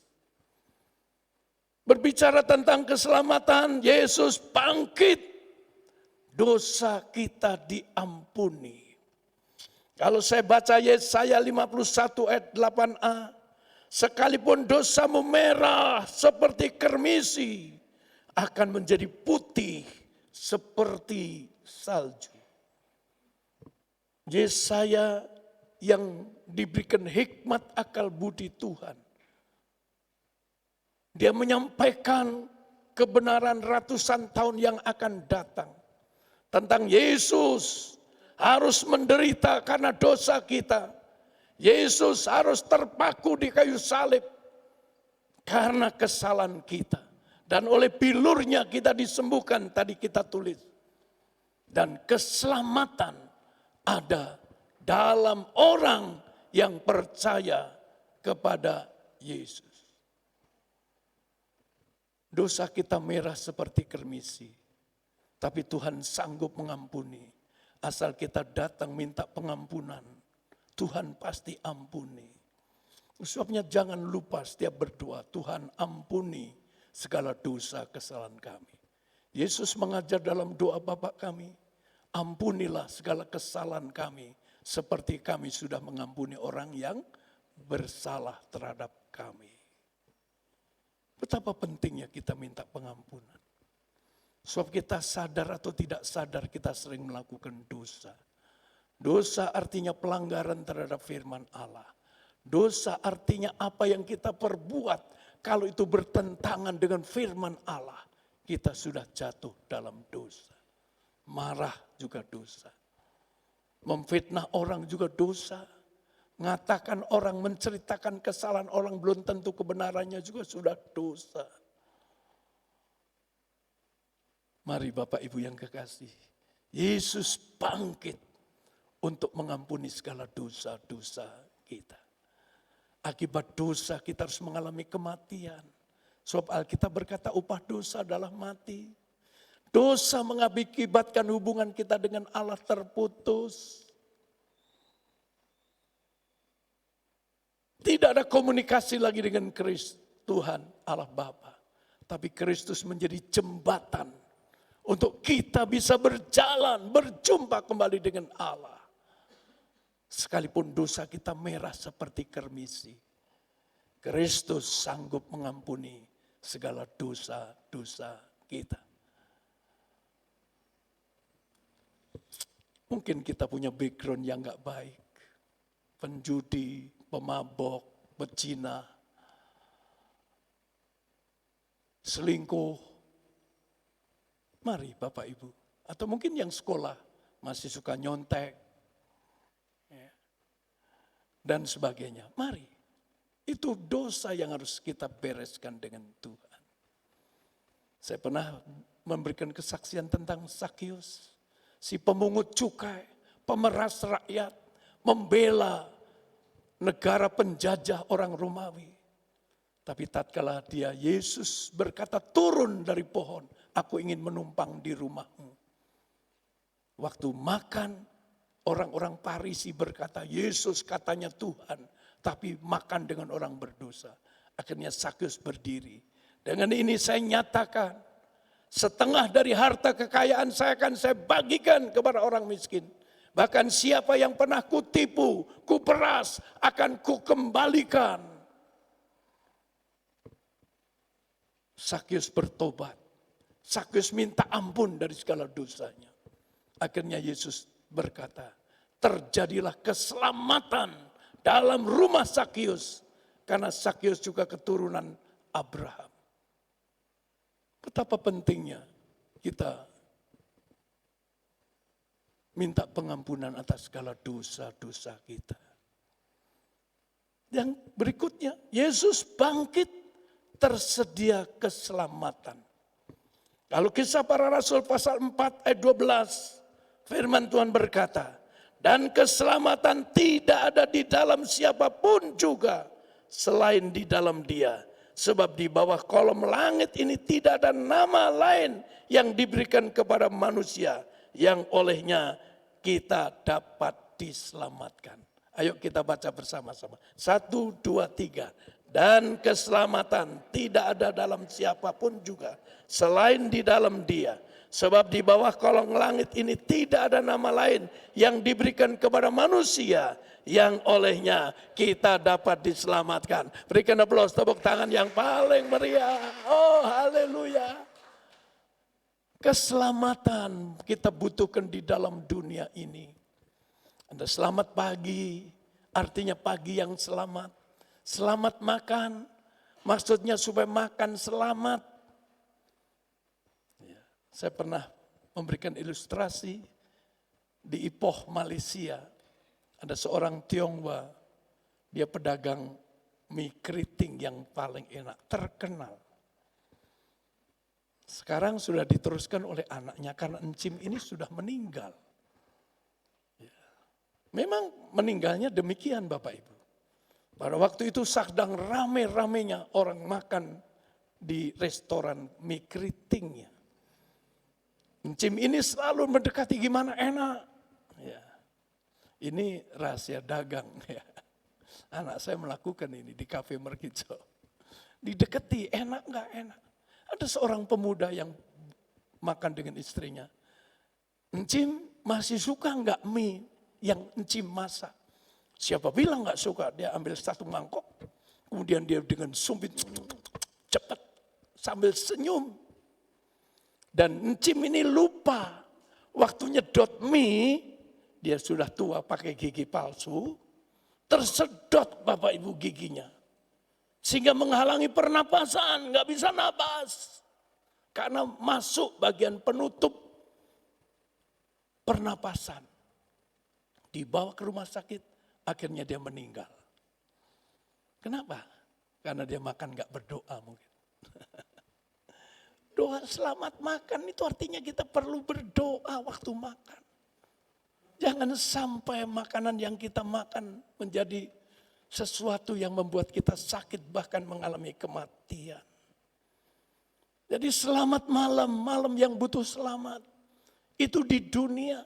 Berbicara tentang keselamatan, Yesus bangkit. Dosa kita diampuni. Kalau saya baca Yesaya 51 ayat 8a. Sekalipun dosamu merah seperti kermisi, akan menjadi putih seperti salju. Yesaya yang diberikan hikmat akal budi Tuhan. Dia menyampaikan kebenaran ratusan tahun yang akan datang. Tentang Yesus harus menderita karena dosa kita. Yesus harus terpaku di kayu salib karena kesalahan kita. Dan oleh bilurnya kita disembuhkan, tadi kita tulis. Dan keselamatan ada dalam orang yang percaya kepada Yesus. Dosa kita merah seperti kermisi, tapi Tuhan sanggup mengampuni. Asal kita datang minta pengampunan, Tuhan pasti ampuni. Sebabnya jangan lupa setiap berdoa, Tuhan ampuni segala dosa kesalahan kami. Yesus mengajar dalam doa Bapa kami, ampunilah segala kesalahan kami, seperti kami sudah mengampuni orang yang bersalah terhadap kami. Betapa pentingnya kita minta pengampunan. Sebab kita sadar atau tidak sadar kita sering melakukan dosa. Dosa artinya pelanggaran terhadap firman Allah. Dosa artinya apa yang kita perbuat, kalau itu bertentangan dengan firman Allah, kita sudah jatuh dalam dosa. Marah juga dosa. Memfitnah orang juga dosa. Mengatakan orang, menceritakan kesalahan orang belum tentu kebenarannya juga sudah dosa. Mari Bapak Ibu yang kekasih, Yesus bangkit untuk mengampuni segala dosa-dosa kita. Akibat dosa kita harus mengalami kematian. Sebab Alkitab berkata upah dosa adalah mati. Dosa mengakibatkan hubungan kita dengan Allah terputus. Tidak ada komunikasi lagi dengan Kristus, Tuhan Allah Bapa. Tapi Kristus menjadi jembatan untuk kita bisa berjalan, berjumpa kembali dengan Allah. Sekalipun dosa kita merah seperti kermisi, Kristus sanggup mengampuni segala dosa-dosa kita. Mungkin kita punya background yang gak baik. Penjudi, pemabok, pezina, selingkuh. Mari Bapak Ibu. Atau mungkin yang sekolah masih suka nyontek. Dan sebagainya. Mari. Itu dosa yang harus kita bereskan dengan Tuhan. Saya pernah memberikan kesaksian tentang Sakius. Si pemungut cukai, pemeras rakyat. membela negara penjajah orang Romawi. Tapi tatkala dia, Yesus berkata, turun dari pohon, aku ingin menumpang di rumahmu. Waktu makan, orang-orang Farisi berkata, Yesus katanya Tuhan, tapi makan dengan orang berdosa. Akhirnya Sakyus berdiri. Dengan ini saya nyatakan, setengah dari harta kekayaan saya akan saya bagikan kepada orang miskin. Bahkan siapa yang pernah kutipu, kuperas, akan kukembalikan. Sakyus bertobat. Sakyus minta ampun dari segala dosanya. Akhirnya Yesus berkata, terjadilah keselamatan dalam rumah Sakyus. Karena Sakyus juga keturunan Abraham. Betapa pentingnya kita minta pengampunan atas segala dosa-dosa kita. Yang berikutnya, Yesus bangkit, tersedia keselamatan. Kalau Kisah Para Rasul pasal 4 ayat 12, firman Tuhan berkata, dan keselamatan tidak ada di dalam siapapun juga selain di dalam Dia. Sebab di bawah kolom langit ini tidak ada nama lain yang diberikan kepada manusia yang olehnya kita dapat diselamatkan. Ayo kita baca bersama-sama. 1, 2, 3. Dan keselamatan tidak ada dalam siapapun juga selain di dalam Dia. Sebab di bawah kolong langit ini tidak ada nama lain yang diberikan kepada manusia yang olehnya kita dapat diselamatkan. Berikan aplaus, tepuk tangan yang paling meriah. Oh, haleluya. Keselamatan kita butuhkan di dalam dunia ini. Ada selamat pagi, artinya pagi yang selamat. Selamat makan, maksudnya supaya makan selamat. Ya, saya pernah memberikan ilustrasi di Ipoh, Malaysia. Ada seorang Tionghoa, dia pedagang mie keriting yang paling enak, terkenal. Sekarang sudah diteruskan oleh anaknya karena encim ini sudah meninggal. Ya. Memang meninggalnya demikian Bapak Ibu. Pada waktu itu sedang rame-ramenya orang makan di restoran mie keritingnya. Encim ini selalu mendekati gimana enak. Ya. Ini rahasia dagang. Ya. Anak saya melakukan ini di kafe Merkijo. Didekati enak gak enak. Ada seorang pemuda yang makan dengan istrinya. Encim masih suka gak mie yang encim masak? Siapa bilang gak suka? Dia ambil satu mangkok, kemudian dia dengan sumpit cepat sambil senyum. Dan encim ini lupa waktu nyedot mie, dia sudah tua pakai gigi palsu, tersedot Bapak Ibu giginya. Sehingga menghalangi pernapasan, gak bisa napas. Karena masuk bagian penutup pernapasan. Dibawa ke rumah sakit. Akhirnya dia meninggal. Kenapa? Karena dia makan gak berdoa mungkin. Doa selamat makan itu artinya kita perlu berdoa waktu makan. Jangan sampai makanan yang kita makan menjadi sesuatu yang membuat kita sakit bahkan mengalami kematian. Jadi selamat malam, malam yang butuh selamat. Itu di dunia.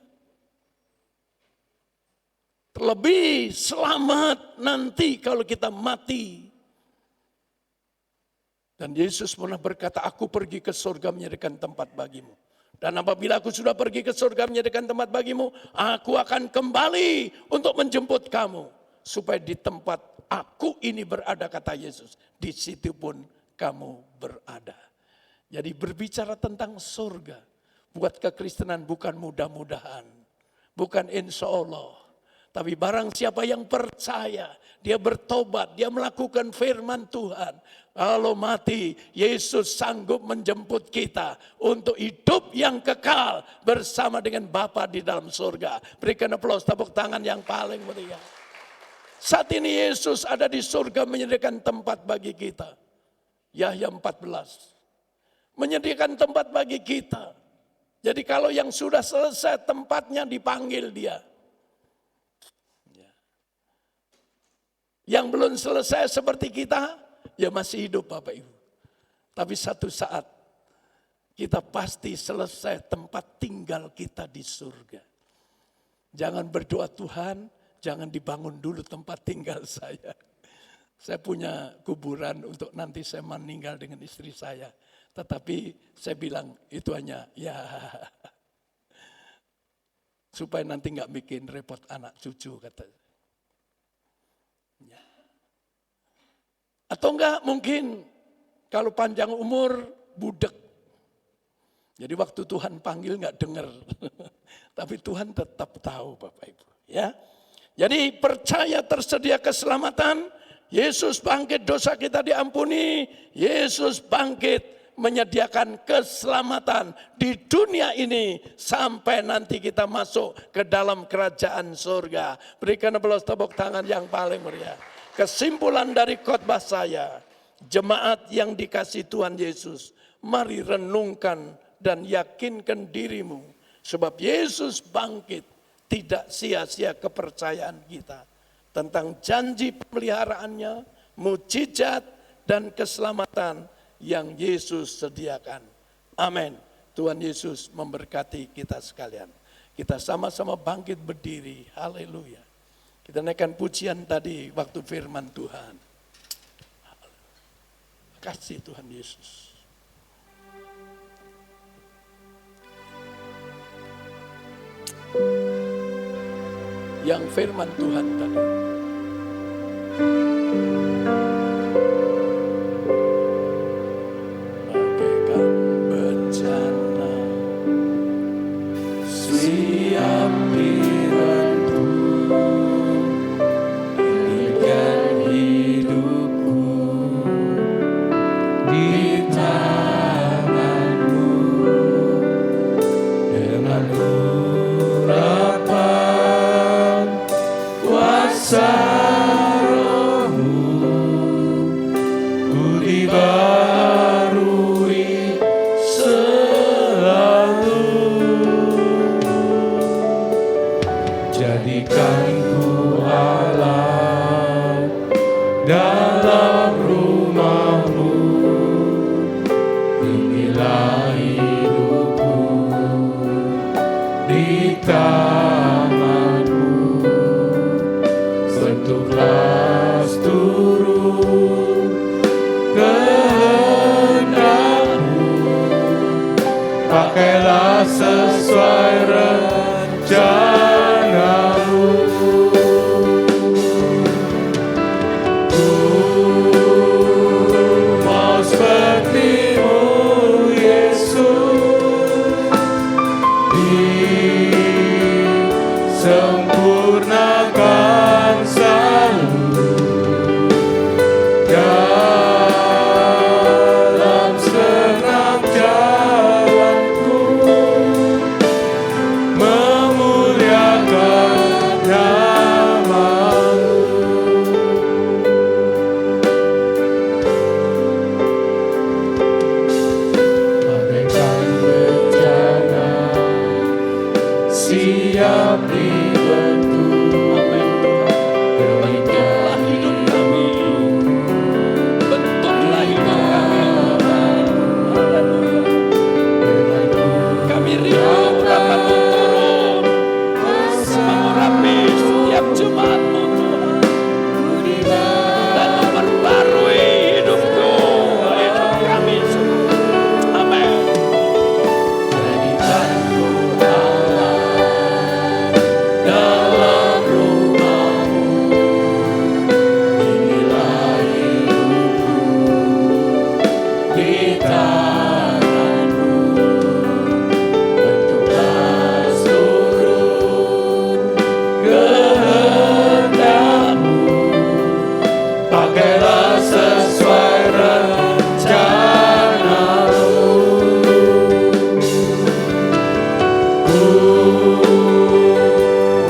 Terlebih selamat nanti kalau kita mati. Dan Yesus pernah berkata, aku pergi ke surga menyediakan tempat bagimu. Dan apabila aku sudah pergi ke surga menyediakan tempat bagimu, aku akan kembali untuk menjemput kamu. Supaya di tempat aku ini berada, kata Yesus, di situ pun kamu berada. Jadi berbicara tentang surga, buat kekristenan bukan mudah-mudahan, bukan insya Allah. Tapi barang siapa yang percaya, dia bertobat, dia melakukan firman Tuhan. Kalau mati, Yesus sanggup menjemput kita untuk hidup yang kekal bersama dengan Bapa di dalam surga. Berikan aplaus, tepuk tangan yang paling meriah. Saat ini Yesus ada di surga menyediakan tempat bagi kita. Yahya 14. Menyediakan tempat bagi kita. Jadi kalau yang sudah selesai tempatnya dipanggil dia. Yang belum selesai seperti kita, ya masih hidup Bapak Ibu. Tapi satu saat kita pasti selesai tempat tinggal kita di surga. Jangan berdoa, Tuhan, jangan dibangun dulu tempat tinggal saya. Saya punya kuburan untuk nanti saya meninggal dengan istri saya. Tetapi saya bilang itu hanya ya supaya nanti nggak bikin repot anak cucu kata. Ya. Atau enggak mungkin kalau panjang umur budek. Jadi waktu Tuhan panggil nggak dengar, tapi Tuhan tetap tahu Bapak Ibu. Ya, jadi percaya tersedia keselamatan, Yesus bangkit dosa kita diampuni, Yesus bangkit menyediakan keselamatan di dunia ini sampai nanti kita masuk ke dalam kerajaan surga. Berikan aplaus tepuk tangan yang paling meriah. Kesimpulan dari khotbah saya, jemaat yang dikasihi Tuhan Yesus, mari renungkan dan yakinkan dirimu. Sebab Yesus bangkit, tidak sia-sia kepercayaan kita. Tentang janji pemeliharaannya, mujizat dan keselamatan yang Yesus sediakan. Amin. Tuhan Yesus memberkati kita sekalian. Kita sama-sama bangkit berdiri. Haleluya. Kita naikkan pujian tadi waktu firman Tuhan. Kasih Tuhan Yesus. Yang firman Tuhan tadi. Bagaikan bencana siap dibantu, inikan hidupku di tanganmu dengan urapan kuasa Roh-Mu, ku dibarui selalu. Jadikan ku alat dalam rumah-Mu, inilah hidupku di tangan-Mu. Bentuklah turun kehendak-Mu, pakailah sesuai rencana-Mu. Ku mau seperti-Mu Yesus, disempurnakan selalu dalam segenap jalanku, memuliakan nama-Mu. Bagaikan bencana siap dibantu, bentuklah hidup kami, bentuklah hidup kami. Kami rindu dapat turun mengurapi setiap jemaat-Mu Tuhan, dan memperbarui hidupku, hidup kami semua. Amin. Jadikanku alat dalam rumah-Mu, inilah hidupku di tangan-Mu. Bentuklah seluruh kehendak-Mu, pakailah sesuai rencana-Mu. Ku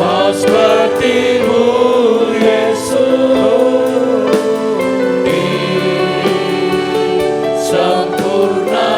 mau seperti-Mu Yesus, disempurnakan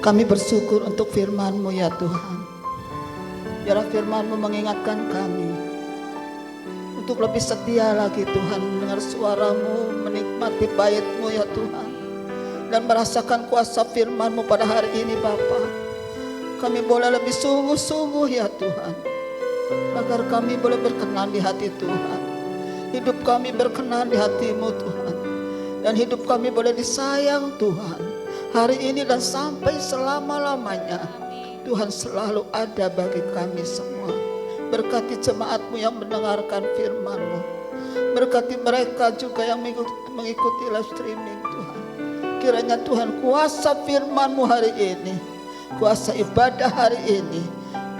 Kami bersyukur untuk firman-Mu ya Tuhan. Biarlah firman-Mu mengingatkan kami untuk lebih setia lagi Tuhan, mendengar suara-Mu, menikmati bait-Mu ya Tuhan, dan merasakan kuasa firman-Mu pada hari ini Bapa. Kami boleh lebih sungguh-sungguh ya Tuhan, agar kami boleh berkenan di hati Tuhan. Hidup kami berkenan di hati-Mu Tuhan, dan hidup kami boleh disayang Tuhan hari ini dan sampai selama-lamanya. Tuhan selalu ada bagi kami semua. Berkati jemaat-Mu yang mendengarkan firman-Mu. Berkati mereka juga yang mengikuti live streaming Tuhan. Kiranya Tuhan kuasa firman-Mu hari ini, kuasa ibadah hari ini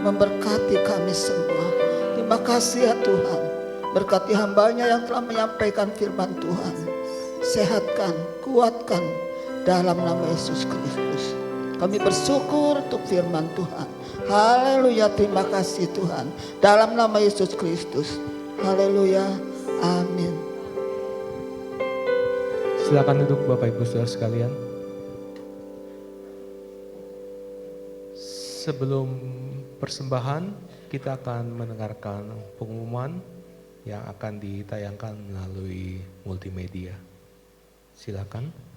memberkati kami semua. Terima kasih ya Tuhan. Berkati hamba-Nya yang telah menyampaikan firman Tuhan. Sehatkan, kuatkan dalam nama Yesus Kristus. Kami bersyukur untuk firman Tuhan. Haleluya, terima kasih Tuhan. Dalam nama Yesus Kristus. Haleluya, amin. Silakan duduk Bapak Ibu Saudara sekalian. Sebelum persembahan, kita akan mendengarkan pengumuman yang akan ditayangkan melalui multimedia. Silakan.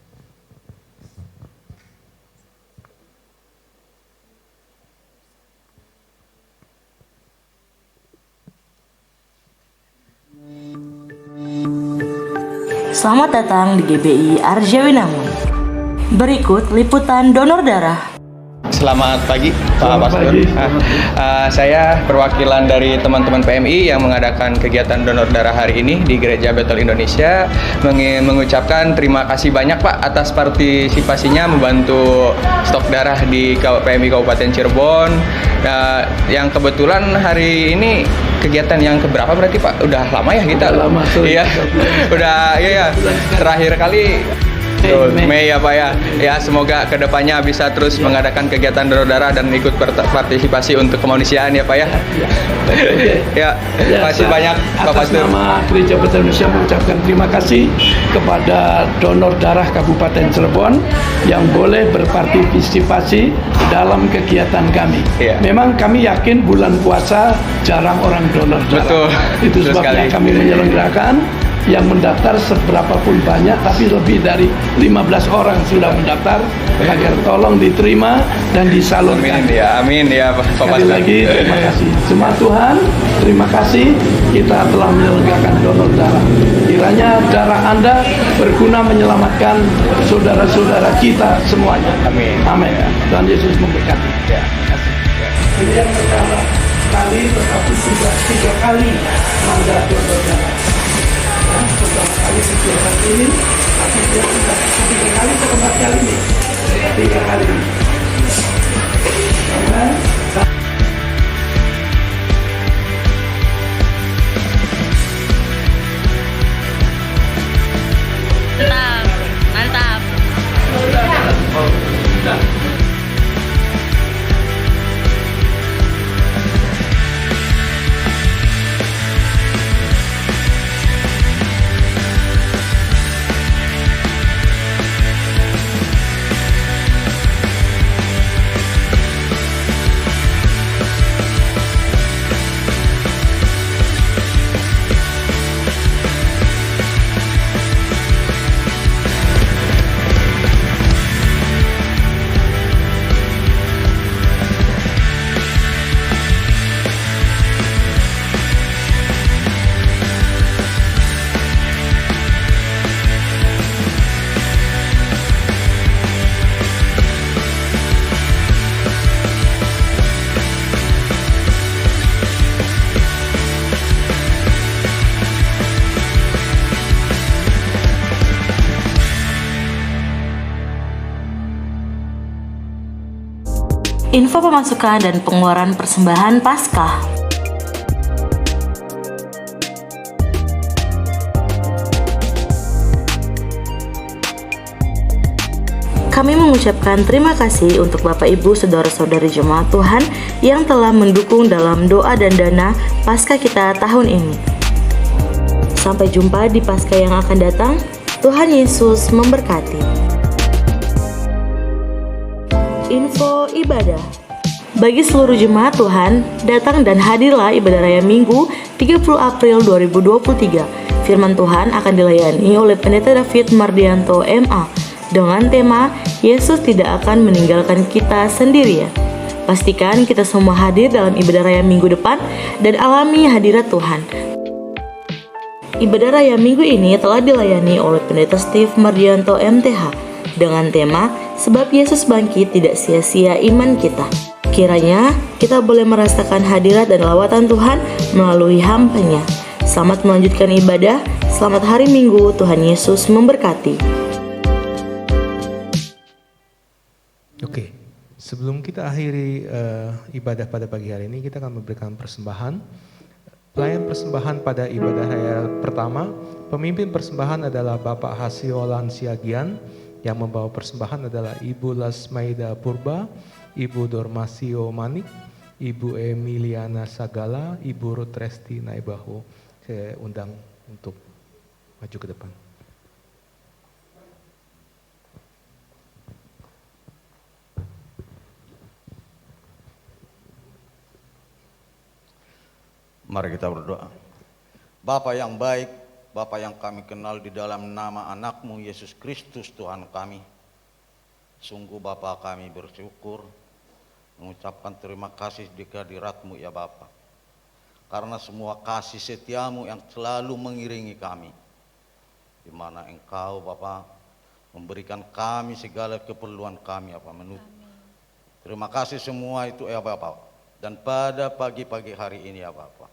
Selamat datang di GBI Arjawinangun. Berikut liputan donor darah. Selamat pagi Pak Pastor. Saya perwakilan dari teman-teman PMI yang mengadakan kegiatan donor darah hari ini di Gereja Betel Indonesia, mengucapkan terima kasih banyak Pak atas partisipasinya membantu stok darah di PMI Kabupaten Cirebon. Yang kebetulan hari ini kegiatan yang keberapa berarti Pak? Udah lama ya kita? Lama. Iya. Iya. Terakhir kali Mei ya Pak ya. Ya semoga kedepannya bisa terus mengadakan kegiatan donor darah dan ikut partisipasi untuk kemanusiaan ya Pak ya. Ya, terima kasih banyak Pak Atas Pastor. nama Gereja Betel Indonesia mengucapkan terima kasih kepada donor darah Kabupaten Cirebon yang boleh berpartisipasi dalam kegiatan kami. Iya. Memang kami yakin bulan puasa jarang orang donor darah. Betul. Itu Betul sebabnya sekali. kami menyelenggarakan yang mendaftar seberapapun banyak, tapi lebih dari 15 orang sudah mendaftar, agar tolong diterima dan disalurkan. Amin ya, amin ya Pak Sekali Pastor. lagi terima kasih. Jemaat Tuhan, terima kasih kita telah menyelenggarakan donor darah. Kiranya darah Anda berguna menyelamatkan saudara-saudara kita semuanya. Amin. Amin. Tuhan Yesus memberkati. Ya. Ini yang pertama kali, tetapi sudah 3 kali mandat donor darah. Pertama kali kegiatan ini, tapi dia sudah 3 kali ke 4 kali ini. 3 kali. Amen. Mantap. Info pemasukan dan pengeluaran persembahan Paskah. Kami mengucapkan terima kasih untuk Bapak Ibu Saudara-saudari Jemaat Tuhan yang telah mendukung dalam doa dan dana Paskah kita tahun ini. Sampai jumpa di Paskah yang akan datang. Tuhan Yesus memberkati. Info ibadah. Bagi seluruh jemaat Tuhan, datang dan hadirlah ibadah raya Minggu 30 April 2023. Firman Tuhan akan dilayani oleh Pendeta David Mardianto MA dengan tema Yesus tidak akan meninggalkan kita sendirian. Pastikan kita semua hadir dalam ibadah raya Minggu depan dan alami hadirat Tuhan. Ibadah raya Minggu ini telah dilayani oleh Pendeta Steve Mardianto MTH dengan tema Sebab Yesus Bangkit Tidak Sia-sia Iman Kita. Kiranya kita boleh merasakan hadirat dan lawatan Tuhan melalui hamba-Nya. Selamat melanjutkan ibadah, selamat hari Minggu, Tuhan Yesus memberkati. Oke, sebelum kita akhiri ibadah pada pagi hari ini, kita akan memberikan persembahan. Pelayan persembahan pada ibadah raya pertama, pemimpin persembahan adalah Bapak Hasiolan Siagian, yang membawa persembahan adalah Ibu Lasmaida Purba, Ibu Dormasio Manik, Ibu Emiliana Sagala, Ibu Ruth Resti Naibaho. Saya undang untuk maju ke depan. Mari kita berdoa. Bapa yang baik, Bapa yang kami kenal di dalam nama anak-Mu Yesus Kristus Tuhan kami. Sungguh Bapa kami bersyukur, mengucapkan terima kasih di kehadirat-Mu ya Bapa. Karena semua kasih setia-Mu yang selalu mengiringi kami. Di mana Engkau Bapa memberikan kami segala keperluan kami apa menurut. Terima kasih semua itu ya Bapa. Dan pada pagi-pagi hari ini ya Bapa,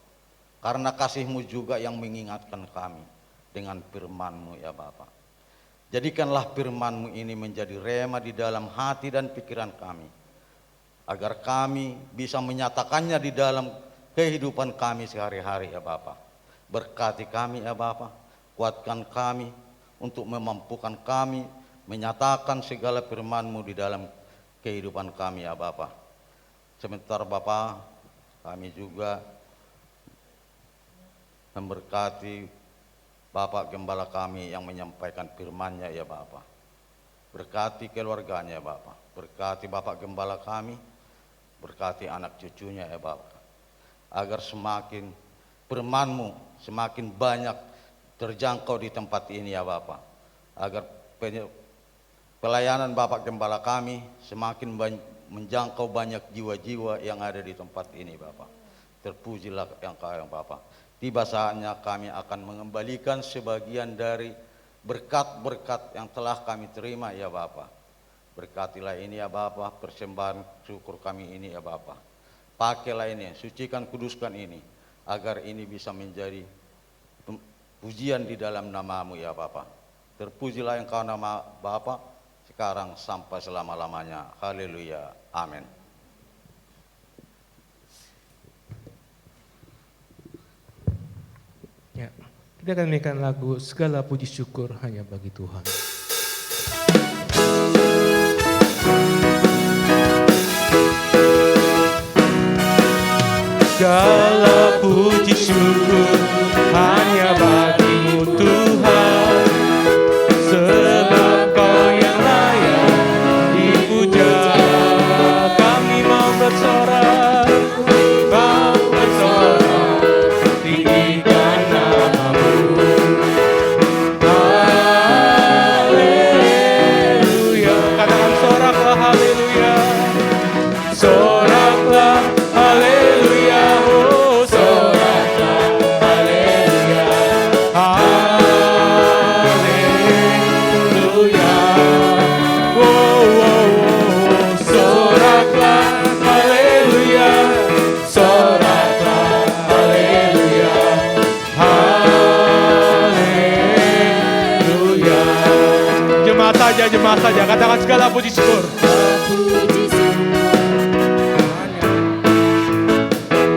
karena kasih-Mu juga yang mengingatkan kami dengan firman-Mu ya Bapa. Jadikanlah firman-Mu ini menjadi rema di dalam hati dan pikiran kami, agar kami bisa menyatakannya di dalam kehidupan kami sehari-hari ya Bapa. Berkati kami ya Bapa, kuatkan kami untuk memampukan kami menyatakan segala firman-Mu di dalam kehidupan kami ya Bapa. Sebentar Bapa, kami juga memberkati Bapak Gembala kami yang menyampaikan firman-Nya ya Bapa. Berkati keluarganya ya Bapa, berkati Bapak Gembala kami, berkati anak cucunya ya Bapa. Agar semakin firman-Mu semakin banyak terjangkau di tempat ini ya Bapa. Agar pelayanan Bapak Gembala kami semakin menjangkau banyak jiwa-jiwa yang ada di tempat ini Bapa. Terpujilah Engkau yang Bapa. Tiba saatnya kami akan mengembalikan sebagian dari berkat-berkat yang telah kami terima ya Bapa. Berkatilah ini ya Bapa, persembahan syukur kami ini ya Bapa. Pakailah ini, sucikan, kuduskan ini, agar ini bisa menjadi pujian di dalam nama-Mu ya Bapa. Terpujilah Engkau nama Bapa, sekarang sampai selama-lamanya. Haleluya, amin. Ya, kita akan menyanyikan lagu Segala Puji Syukur Hanya Bagi Tuhan. Segala puji syukur hanya bagi-Mu Tuhan, sebab Kau yang layak dipuja. Kami mau bersorak, mau bersorak, tinggikan nama-Mu. Haleluya, katakan soraklah haleluya, soraklah haleluya, oh soraklah haleluya, haleluya, oh, oh, oh, soraklah haleluya, soraklah haleluya, haleluya. Jemaat saja, katakan segala puji syukur.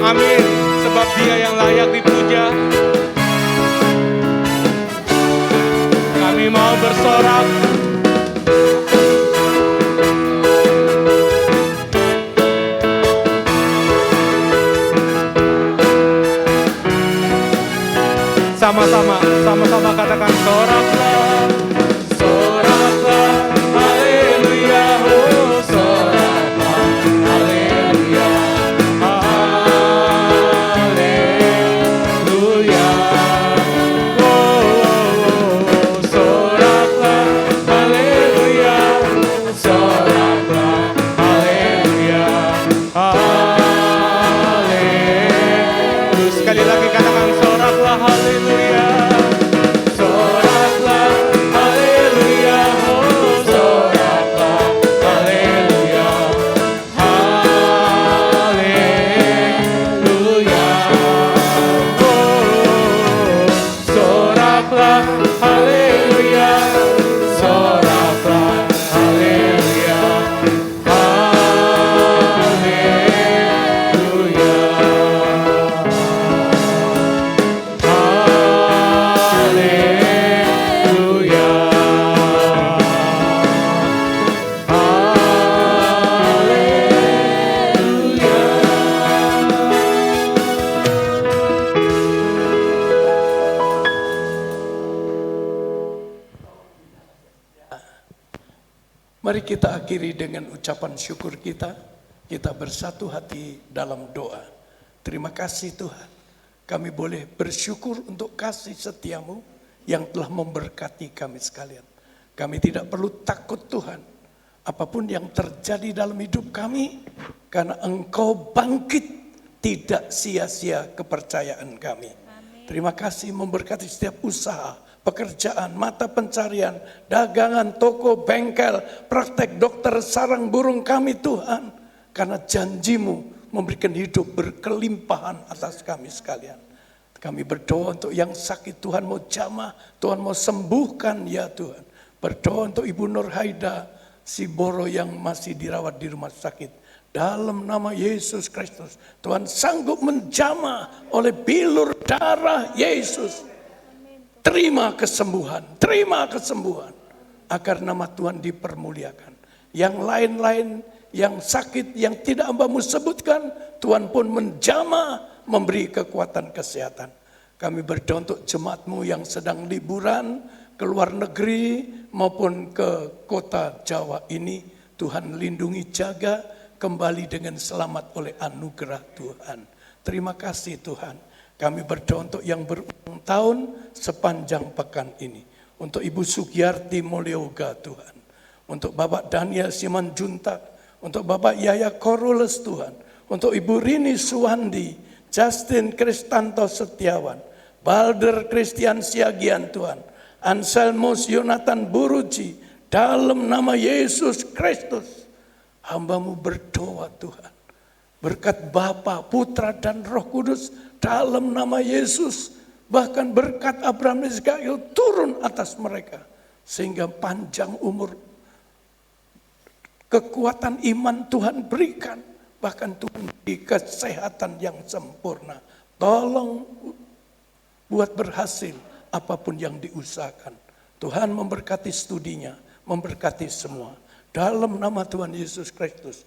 Amin, sebab Dia yang layak dipuja. Kami mau bersorak. Sama-sama katakan soraklah, soraklah, haleluya, oh soraklah. haleluya, sorakan, haleluya, haleluya, haleluya, Mari kita akhiri dengan ucapan syukur kita. Kita bersatu hati dalam doa. Terima kasih Tuhan. Kami boleh bersyukur untuk kasih setiamu yang telah memberkati kami sekalian. Kami tidak perlu takut Tuhan. Apapun yang terjadi dalam hidup kami, karena Engkau bangkit, tidak sia-sia kepercayaan kami. Terima kasih memberkati setiap usaha, pekerjaan, mata pencarian, dagangan, toko, bengkel, praktek dokter, sarang burung kami Tuhan. Karena janjimu memberikan hidup berkelimpahan atas kami sekalian. Kami berdoa untuk yang sakit, Tuhan mau jamah, Tuhan mau sembuhkan ya Tuhan. Berdoa untuk Ibu Nur Haida, si Boro yang masih dirawat di rumah sakit. Dalam nama Yesus Kristus, Tuhan sanggup menjamah oleh bilur darah Yesus. Terima kesembuhan agar nama Tuhan dipermuliakan. Yang lain-lain yang sakit yang tidak Hamba-Mu sebutkan, Tuhan pun menjamah, memberi kekuatan kesehatan. Kami berdoa untuk jemaat-Mu yang sedang liburan ke luar negeri maupun ke kota Jawa ini, Tuhan lindungi, jaga, kembali dengan selamat oleh anugerah Tuhan. Terima kasih Tuhan. Kami berdoa untuk yang berulang tahun sepanjang pekan ini. Untuk Ibu Sugiyarti Mulyoga Tuhan. Untuk Bapak Daniel Simanjuntak. Untuk Bapak Yaya Korules Tuhan. Untuk Ibu Rini Suwandi. Justin Kristanto Setiawan. Balder Christian Siagian Tuhan. Anselmus Yonatan Buruji. Dalam nama Yesus Kristus. Hamba-Mu berdoa Tuhan. Berkat Bapa, Putra dan Roh Kudus dalam nama Yesus. Bahkan berkat Abraham dan Israel turun atas mereka. Sehingga panjang umur, kekuatan iman Tuhan berikan. Bahkan Tuhan beri kesehatan yang sempurna. Tolong buat berhasil apapun yang diusahakan. Tuhan memberkati studinya, memberkati semua. Dalam nama Tuhan Yesus Kristus.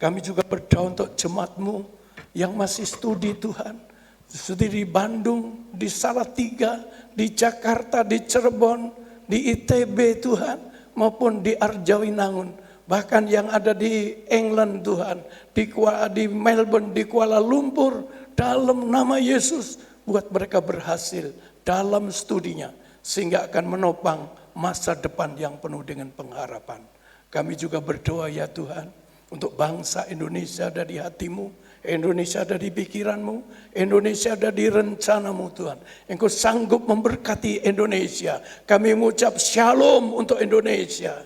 Kami juga berdoa untuk jemaat-Mu yang masih studi Tuhan. Studi di Bandung, di Salatiga, di Jakarta, di Cirebon, di ITB Tuhan. Maupun di Arjawinangun. Bahkan yang ada di England Tuhan. Di Melbourne, di Kuala Lumpur. Dalam nama Yesus. Buat mereka berhasil dalam studinya. Sehingga akan menopang masa depan yang penuh dengan pengharapan. Kami juga berdoa ya Tuhan, untuk bangsa Indonesia ada di hati-Mu, Indonesia ada di pikiran-Mu, Indonesia ada di rencana-Mu Tuhan. Engkau sanggup memberkati Indonesia. Kami mengucap shalom untuk Indonesia.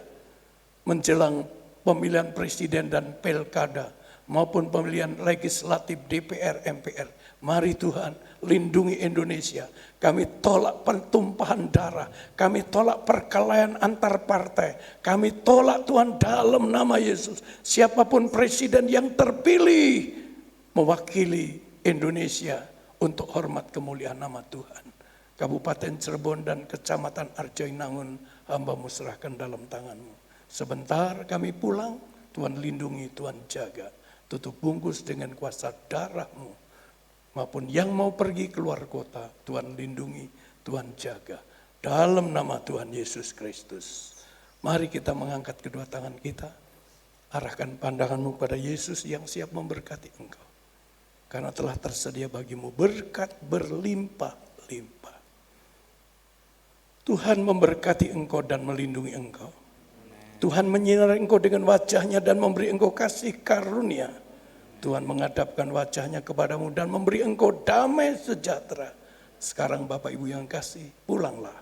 Menjelang pemilihan presiden dan pilkada, maupun pemilihan legislatif DPR, MPR. Mari Tuhan, lindungi Indonesia. Kami tolak pertumpahan darah. Kami tolak perkelahian antar partai. Kami tolak Tuhan dalam nama Yesus. Siapapun presiden yang terpilih mewakili Indonesia untuk hormat kemuliaan nama Tuhan. Kabupaten Cirebon dan Kecamatan Arjawinangun Hamba-Mu serahkan dalam tangan-Mu. Sebentar kami pulang, Tuhan lindungi, Tuhan jaga. Tutup bungkus dengan kuasa darah-Mu. Maupun yang mau pergi keluar kota, Tuhan lindungi, Tuhan jaga. Dalam nama Tuhan Yesus Kristus. Mari kita mengangkat kedua tangan kita. Arahkan pandangan-Mu pada Yesus yang siap memberkati engkau. Karena telah tersedia bagimu berkat berlimpah-limpah. Tuhan memberkati engkau dan melindungi engkau. Tuhan menyinari engkau dengan wajah-Nya dan memberi engkau kasih karunia. Tuhan menghadapkan wajah-Nya kepadamu dan memberi engkau damai sejahtera. Sekarang Bapak Ibu yang kasih, pulanglah.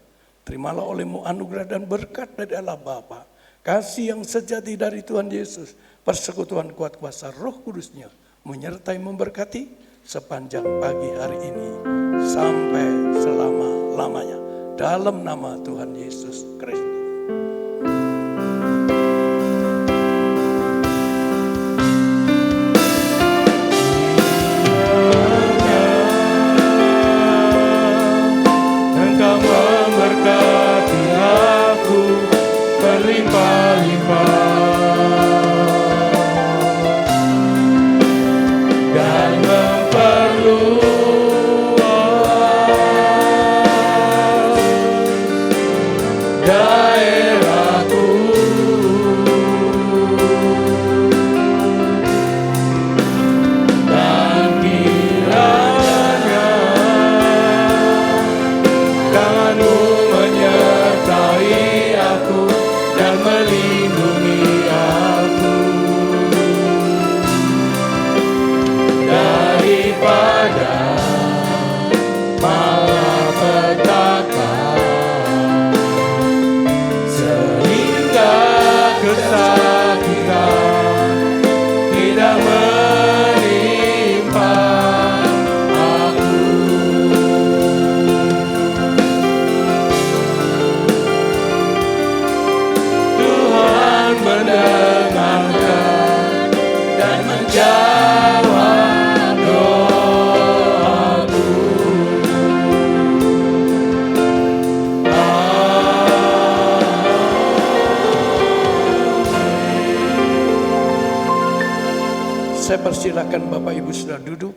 Terimalah olehmu anugerah dan berkat dari Allah Bapa. Kasih yang sejati dari Tuhan Yesus. Persekutuan kuat kuasa Roh Kudus-Nya menyertai memberkati sepanjang pagi hari ini. Sampai selama-lamanya. dalam nama Tuhan Yesus Kristus. Engkau memberkati aku berlimpah-limpah dan memperluas daerahku, dan kiranya tanganmu menyertai aku dan melindungi aku daripada malapetaka, sehingga kesakitan tidak menimpa aku. Tuhan mendengarkan dan menjawab doaku. Saya persilakan Bapak Ibu sudah duduk.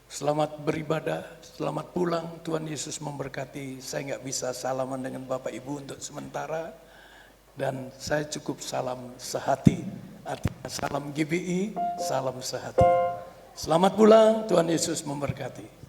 Selamat beribadah, selamat pulang. Tuhan Yesus memberkati. Saya nggak bisa salaman dengan Bapak Ibu untuk sementara. Dan saya cukup salam sehati. Artinya salam GBI, salam sehati. Selamat pulang, Tuhan Yesus memberkati.